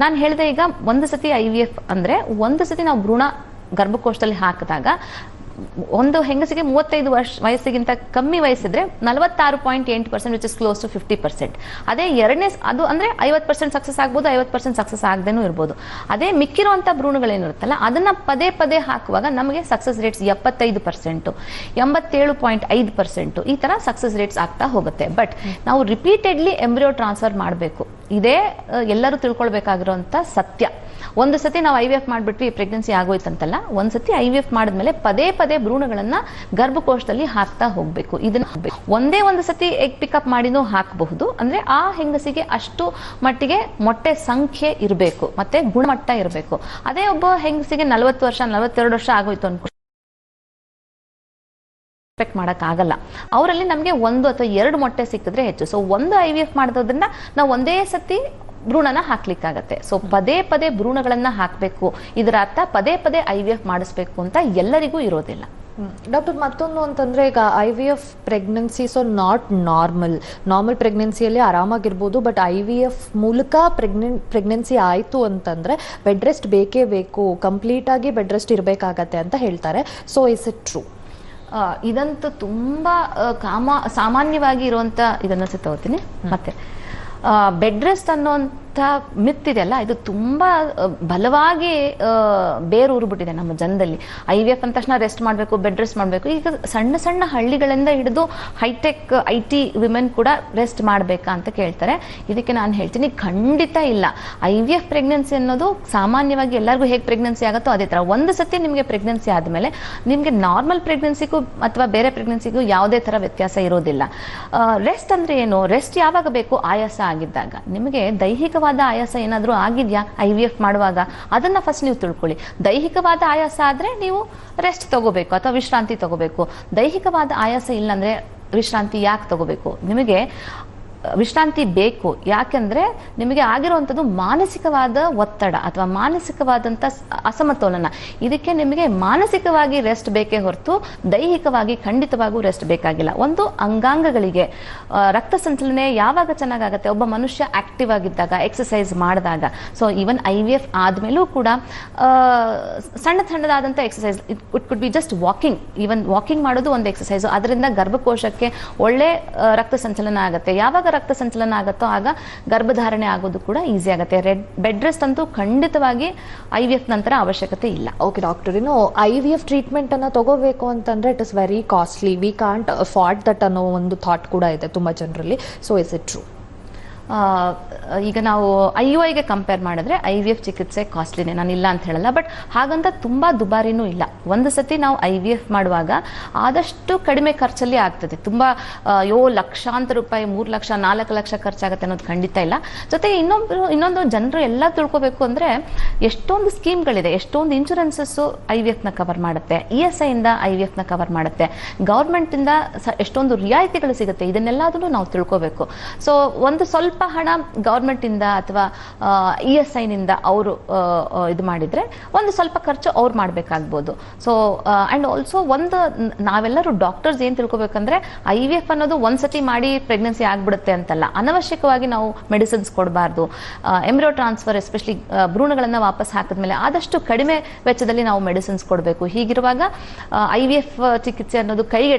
ನಾನು ಹೇಳಿದೆ ಈಗ ಒಂದು ಸತಿ IVF ಅಂದ್ರೆ ಒಂದು ಸತಿ ನಾವು ಭ್ರೂಣ ಗರ್ಭಕೋಶದಲ್ಲಿ ಹಾಕಿದಾಗ ಒಂದು ಹೆಂಗಸಿಗೆ 35 ವಯಸ್ಸಿಗಿಂತ ಕಮ್ಮಿ ವಯಸ್ಸಿದ್ರೆ 46.8% ವಿಚ್ ಇಸ್ ಕ್ಲೋಸ್ ಟು 50%. ಅದೇ ಎರಡನೇ ಅದು ಅಂದ್ರೆ 50% ಸಕ್ಸಸ್ ಆಗ್ಬೋದು, 50% ಸಕ್ಸಸ್ ಆಗದೇನೂ ಇರ್ಬೋದು. ಅದೇ ಮಿಕ್ಕಿರುವಂತ ಭ್ರೂಣಗಳೇನಿರುತ್ತಲ್ಲ ಅದನ್ನ ಪದೇ ಪದೇ ಹಾಕುವಾಗ ನಮಗೆ ಸಕ್ಸಸ್ ರೇಟ್ಸ್ 75%, 87.5% ಈ ತರ ಸಕ್ಸಸ್ ರೇಟ್ಸ್ ಆಗ್ತಾ ಹೋಗುತ್ತೆ. ಬಟ್ ನಾವು ರಿಪೀಟೆಡ್ಲಿ ಎಂಬ್ರಿಯೋ ಟ್ರಾನ್ಸ್ಫರ್ ಮಾಡಬೇಕು. ಇದೇ ಎಲ್ಲರೂ ತಿಳ್ಕೊಳ್ಬೇಕಾಗಿರುವಂತ ಸತ್ಯ. ಒಂದು ಸತಿ ನಾವು IVF ಮಾಡ್ಬಿಟ್ವಿ, ಪ್ರೆಗ್ನೆನ್ಸಿ ಆಗೋಯ್ತಂತಲ್ಲ, ಒಂದ್ಸತಿ IVF ಮಾಡಿದ್ಮೇಲೆ ಪದೇ ಪದೇ ಭ್ರೂಣಗಳನ್ನ ಗರ್ಭಕೋಶದಲ್ಲಿ ಹಾಕ್ತಾ ಹೋಗ್ಬೇಕು. ಇದನ್ನ ಒಂದೇ ಒಂದು ಸತಿ ಎಗ್ ಪಿಕಪ್ ಮಾಡಿನೂ ಹಾಕಬಹುದು. ಅಂದ್ರೆ ಆ ಹೆಂಗಸಿಗೆ ಅಷ್ಟು ಮಟ್ಟಿಗೆ ಮೊಟ್ಟೆ ಸಂಖ್ಯೆ ಇರಬೇಕು, ಮತ್ತೆ ಗುಣಮಟ್ಟ ಇರಬೇಕು. ಅದೇ ಒಬ್ಬ ಹೆಂಗಸಿಗೆ 40 ವರ್ಷ 42 ವರ್ಷ ಆಗೋಯ್ತು ಅನ್ಕೊ ಎಕ್ಸ್ಪೆಕ್ಟ್ ಮಾಡಕ್ ಆಗಲ್ಲ. ಅವರಲ್ಲಿ ನಮಗೆ 1 ಅಥವಾ 2 ಮೊಟ್ಟೆ ಸಿಕ್ಕಿದ್ರೆ ಹೆಚ್ಚು. ಸೊ ಒಂದು IVF ಮಾಡೋದ್ರಿಂದ ನಾವು ಒಂದೇ ಸತಿ ಭ್ರೂಣನ ಹಾಕ್ಲಿಕ್ಕಾಗತ್ತೆ. ಸೊ ಪದೇ ಪದೇ ಭ್ರೂಣಗಳನ್ನ ಹಾಕಬೇಕು. ಇದರ ಅರ್ಥ ಪದೇ ಪದೇ IVF ಮಾಡಿಸ್ಬೇಕು ಅಂತ ಎಲ್ಲರಿಗೂ ಇರೋದಿಲ್ಲ. ಡಾಕ್ಟರ್, ಮತ್ತೊಂದು ಅಂತಂದ್ರೆ ಈಗ IVF pregnancy so not normal ಪ್ರೆಗ್ನೆನ್ಸಿಯಲ್ಲಿ ಆರಾಮಾಗಿರ್ಬೋದು, ಬಟ್ IVF ಮೂಲಕ ಪ್ರೆಗ್ನೆನ್ಸಿ ಆಯಿತು ಅಂತಂದ್ರೆ ಬೆಡ್ ರೆಸ್ಟ್ ಬೇಕೇ ಬೇಕು, ಕಂಪ್ಲೀಟ್ ಆಗಿ ಬೆಡ್ ರೆಸ್ಟ್ ಇರಬೇಕಾಗತ್ತೆ ಅಂತ ಹೇಳ್ತಾರೆ. So is it true? ಇದಂತೂ ತುಂಬಾ ಸಾಮಾನ್ಯವಾಗಿ ಇರುವಂತ ಇದನ್ನ ತಗೋತೀನಿ. ಮತ್ತೆ ಬೆಡ್ ರೆಸ್ಟ್ ಅನ್ನೋಂಥ ಮಿತ್ ಇದೆಯಲ್ಲ, ಇದು ತುಂಬಾ ಬಲವಾಗಿ ಬೇರೂರ್ಬಿಟ್ಟಿದೆ ನಮ್ಮ ಜನದಲ್ಲಿ. IVF ಅಂದ ತಕ್ಷಣ ರೆಸ್ಟ್ ಮಾಡಬೇಕು, ಬೆಡ್ ರೆಸ್ಟ್ ಮಾಡಬೇಕು. ಈಗ ಸಣ್ಣ ಸಣ್ಣ ಹಳ್ಳಿಗಳಿಂದ ಹಿಡಿದು ಹೈಟೆಕ್ IT ವಿಮೆನ್ ಕೂಡ ರೆಸ್ಟ್ ಮಾಡಬೇಕಾ ಅಂತ ಕೇಳ್ತಾರೆ. ಇದಕ್ಕೆ ನಾನು ಹೇಳ್ತೀನಿ, ಖಂಡಿತ ಇಲ್ಲ. IVF ಪ್ರೆಗ್ನೆನ್ಸಿ ಅನ್ನೋದು ಸಾಮಾನ್ಯವಾಗಿ ಎಲ್ಲರಿಗೂ ಹೇಗೆ ಪ್ರೆಗ್ನೆನ್ಸಿ ಆಗುತ್ತೋ ಅದೇ ತರ. ಒಂದು ಸತಿ ನಿಮಗೆ ಪ್ರೆಗ್ನೆನ್ಸಿ ಆದ್ಮೇಲೆ ನಿಮ್ಗೆ ನಾರ್ಮಲ್ ಪ್ರೆಗ್ನೆನ್ಸಿಗೂ ಅಥವಾ ಬೇರೆ ಪ್ರೆಗ್ನೆನ್ಸಿಗೂ ಯಾವುದೇ ತರ ವ್ಯತ್ಯಾಸ ಇರೋದಿಲ್ಲ. ರೆಸ್ಟ್ ಅಂದ್ರೆ ಏನು? ರೆಸ್ಟ್ ಯಾವಾಗ ಬೇಕು? ಆಯಾಸ ಆಗಿದ್ದಾಗ. ನಿಮಗೆ ದೈಹಿಕವಾದ ಆಯಾಸ ಏನಾದ್ರೂ ಆಗಿದ್ಯಾ IVF ಮಾಡುವಾಗ? ಅದನ್ನ ಫಸ್ಟ್ ನೀವು ತಿಳ್ಕೊಳ್ಳಿ. ದೈಹಿಕವಾದ ಆಯಾಸ ಆದ್ರೆ ನೀವು ರೆಸ್ಟ್ ತಗೋಬೇಕು ಅಥವಾ ವಿಶ್ರಾಂತಿ ತಗೋಬೇಕು. ದೈಹಿಕವಾದ ಆಯಾಸ ಇಲ್ಲಾಂದ್ರೆ ವಿಶ್ರಾಂತಿ ಯಾಕೆ ತಗೋಬೇಕು? ನಿಮಗೆ ವಿಶ್ರಾಂತಿ ಬೇಕು. ಯಾಕೆಂದ್ರೆ ನಿಮಗೆ ಆಗಿರುವಂಥದ್ದು ಮಾನಸಿಕವಾದ ಒತ್ತಡ ಅಥವಾ ಮಾನಸಿಕವಾದಂಥ ಅಸಮತೋಲನ. ಇದಕ್ಕೆ ನಿಮಗೆ ಮಾನಸಿಕವಾಗಿ ರೆಸ್ಟ್ ಬೇಕೇ ಹೊರತು ದೈಹಿಕವಾಗಿ ಖಂಡಿತವಾಗೂ ರೆಸ್ಟ್ ಬೇಕಾಗಿಲ್ಲ. ಒಂದು ಅಂಗಾಂಗಗಳಿಗೆ ರಕ್ತ ಸಂಚಲನೆ ಯಾವಾಗ ಚೆನ್ನಾಗಾಗತ್ತೆ? ಒಬ್ಬ ಮನುಷ್ಯ ಆಕ್ಟಿವ್ ಆಗಿದ್ದಾಗ, ಎಕ್ಸಸೈಸ್ ಮಾಡಿದಾಗ. ಸೊ ಈವನ್ IVF ಆದ್ಮೇಲೂ ಕೂಡ ಸಣ್ಣದಾದಂಥ exercise, it could be just walking. Even walking ಮಾಡೋದು ಒಂದು ಎಕ್ಸಸೈಸ್. ಅದರಿಂದ ಗರ್ಭಕೋಶಕ್ಕೆ ಒಳ್ಳೆ ರಕ್ತ ಸಂಚಲನ ಆಗುತ್ತೆ. ಯಾವಾಗ ರಕ್ತ ಸಂಚಲನ ಆಗುತ್ತೋ ಆಗ ಗರ್ಭಧಾರಣೆ ಆಗೋದು ಕೂಡ ಈಸಿ ಆಗುತ್ತೆ. ಬೆಡ್ ರೆಸ್ಟ್ ಅಂತೂ ಖಂಡಿತವಾಗಿ IVF ನಂತರ ಅವಶ್ಯಕತೆ ಇಲ್ಲ. ಓಕೆ ಡಾಕ್ಟರ್, ಇನ್ನು IVF ಟ್ರೀಟ್ಮೆಂಟ್ ಅನ್ನ ತಗೋಬೇಕು ಅಂತಂದ್ರೆ it is very costly, we can't afford that ಅನ್ನೋ ಒಂದು ಥಾಟ್ ಕೂಡ ಇದೆ ತುಂಬಾ ಜನರಲ್ಲಿ. So is it true? ಈಗ ನಾವು IUIಗೆ ಕಂಪೇರ್ ಮಾಡಿದ್ರೆ IVF ಚಿಕಿತ್ಸೆ ಕಾಸ್ಟ್ಲಿನೇ, ನಾನು ಇಲ್ಲ ಅಂತ ಹೇಳಲ್ಲ. ಬಟ್ ಹಾಗಂತ ತುಂಬಾ ದುಬಾರಿನೂ ಇಲ್ಲ. ಒಂದು ಸತಿ ನಾವು IVF ಮಾಡುವಾಗ ಆದಷ್ಟು ಕಡಿಮೆ ಖರ್ಚಲ್ಲಿ ಆಗ್ತದೆ. ತುಂಬಾ ಲಕ್ಷಾಂತರ ರೂಪಾಯಿ, 3 ಲಕ್ಷ 4 ಲಕ್ಷ ಖರ್ಚಾಗತ್ತೆ ಅನ್ನೋದು ಖಂಡಿತ ಇಲ್ಲ. ಜೊತೆಗೆ ಇನ್ನೊಂದು ಜನರು ಎಲ್ಲ ತಿಳ್ಕೊಬೇಕು ಅಂದ್ರೆ ಎಷ್ಟೊಂದು ಸ್ಕೀಮ್ಗಳಿದೆ, ಎಷ್ಟೊಂದು ಇನ್ಶೂರೆನ್ಸಸ್ IVF ನ ಕವರ್ ಮಾಡುತ್ತೆ. ESI ಇಂದ IVF ನ ಕವರ್ ಮಾಡುತ್ತೆ. ಗವರ್ಮೆಂಟ್ ಇಂದ ಎಷ್ಟೊಂದು ರಿಯಾಯಿತಿಗಳು ಸಿಗುತ್ತೆ. ಇದನ್ನೆಲ್ಲದನ್ನು ನಾವು ತಿಳ್ಕೋಬೇಕು. ಸೊ ಒಂದು ಸ್ವಲ್ಪ ಹಣ ಗವರ್ಮೆಂಟ್ ಇಂದ ಅಥವಾ ESI ನಿಂದ ಅವರು ಇದು ಮಾಡಿದ್ರೆ ಒಂದು ಸ್ವಲ್ಪ ಖರ್ಚು ಅವ್ರು ಮಾಡ್ಬೇಕಾಗ್ಬೋದು. ಸೊ ಅಂಡ್ ಆಲ್ಸೋ ಒಂದು ನಾವೆಲ್ಲರೂ ಡಾಕ್ಟರ್ಸ್ ಏನ್ ತಿಳ್ಕೊಬೇಕಂದ್ರೆ IVF ಅನ್ನೋದು ಒಂದ್ಸತಿ ಮಾಡಿ ಪ್ರೆಗ್ನೆನ್ಸಿ ಆಗ್ಬಿಡುತ್ತೆ ಅಂತಲ್ಲ. ಅನವಶ್ಯಕವಾಗಿ ನಾವು ಮೆಡಿಸಿನ್ಸ್ ಕೊಡಬಾರ್ದು. ಎಂಬ್ರಿಯೋ ಟ್ರಾನ್ಸ್ಫರ್ ಎಸ್ಪೆಷಲಿ ಭ್ರೂಣಗಳನ್ನ ವಾಪಸ್ ಹಾಕಿದ್ಮೇಲೆ ಆದಷ್ಟು ಕಡಿಮೆ ವೆಚ್ಚದಲ್ಲಿ ನಾವು ಮೆಡಿಸಿನ್ಸ್ ಕೊಡಬೇಕು. ಹೀಗಿರುವಾಗ IVF ಚಿಕಿತ್ಸೆ ಅನ್ನೋದು ಕೈಗೆ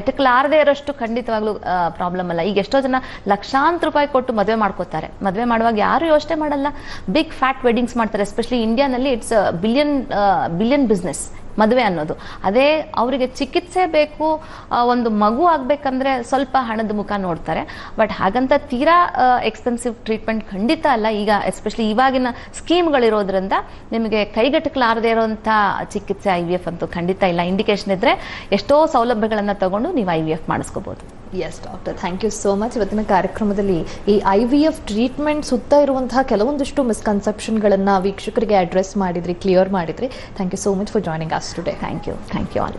ಎಟಕಲಾರದೇ ಇರೋಷ್ಟು ಖಂಡಿತವಾಗ್ಲೂ ಪ್ರಾಬ್ಲಮ್ ಅಲ್ಲ. ಈಗ ಎಷ್ಟೋ ಜನ ಲಕ್ಷಾಂತರ ರೂಪಾಯಿ ಕೊಟ್ಟು ಮದುವೆ ಮಾಡ್ಕೋತಾರೆ. ಮದುವೆ ಮಾಡುವಾಗ ಯಾರು ಯೋಚನೆ ಮಾಡಲ್ಲ, ಬಿಗ್ ಫ್ಯಾಟ್ ವೆಡ್ಡಿಂಗ್ಸ್ ಮಾಡ್ತಾರೆ. ಎಸ್ಪೆಷಲಿ ಇಂಡಿಯಾನಲ್ಲಿ ಇಟ್ಸ್ ಬಿಲಿಯನ್ ಬಿಸ್ನೆಸ್ ಮದುವೆ ಅನ್ನೋದು. ಅದೇ ಅವರಿಗೆ ಚಿಕಿತ್ಸೆ ಬೇಕು, ಒಂದು ಮಗು ಆಗ್ಬೇಕಂದ್ರೆ ಸ್ವಲ್ಪ ಹಣದ ಮುಖ ನೋಡ್ತಾರೆ. ಬಟ್ ಹಾಗಂತ ತೀರಾ ಎಕ್ಸ್ಪೆನ್ಸಿವ್ ಟ್ರೀಟ್ಮೆಂಟ್ ಖಂಡಿತ ಅಲ್ಲ. ಈಗ ಎಸ್ಪೆಷಲಿ ಇವಾಗಿನ ಸ್ಕೀಮ್ಗಳಿರೋದ್ರಿಂದ ನಿಮಗೆ ಕೈಗೆಟಕಲಾರದೇ ಇರುವಂಥ ಚಿಕಿತ್ಸೆ IVF ಅಂತೂ ಖಂಡಿತ ಇಲ್ಲ. ಇಂಡಿಕೇಶನ್ ಇದ್ರೆ ಎಷ್ಟೋ ಸೌಲಭ್ಯಗಳನ್ನ ತಗೊಂಡು ನೀವು IVF ಮಾಡಿಸ್ಕೋಬಹುದು. Yes doctor, thank you so much. ಇವತ್ತಿನ ಕಾರ್ಯಕ್ರಮದಲ್ಲಿ ಈ IVF ಟ್ರೀಟ್ಮೆಂಟ್ ಸುತ್ತ ಇರುವಂತಹ ಕೆಲವೊಂದಿಷ್ಟು ಮಿಸ್ಕನ್ಸೆಪ್ಷನ್ಗಳನ್ನ ವೀಕ್ಷಕರಿಗೆ ಅಡ್ರೆಸ್ ಮಾಡಿದ್ರಿ, ಕ್ಲಿಯರ್ ಮಾಡಿದ್ರಿ. Thank you so much for joining us today. Thank you all.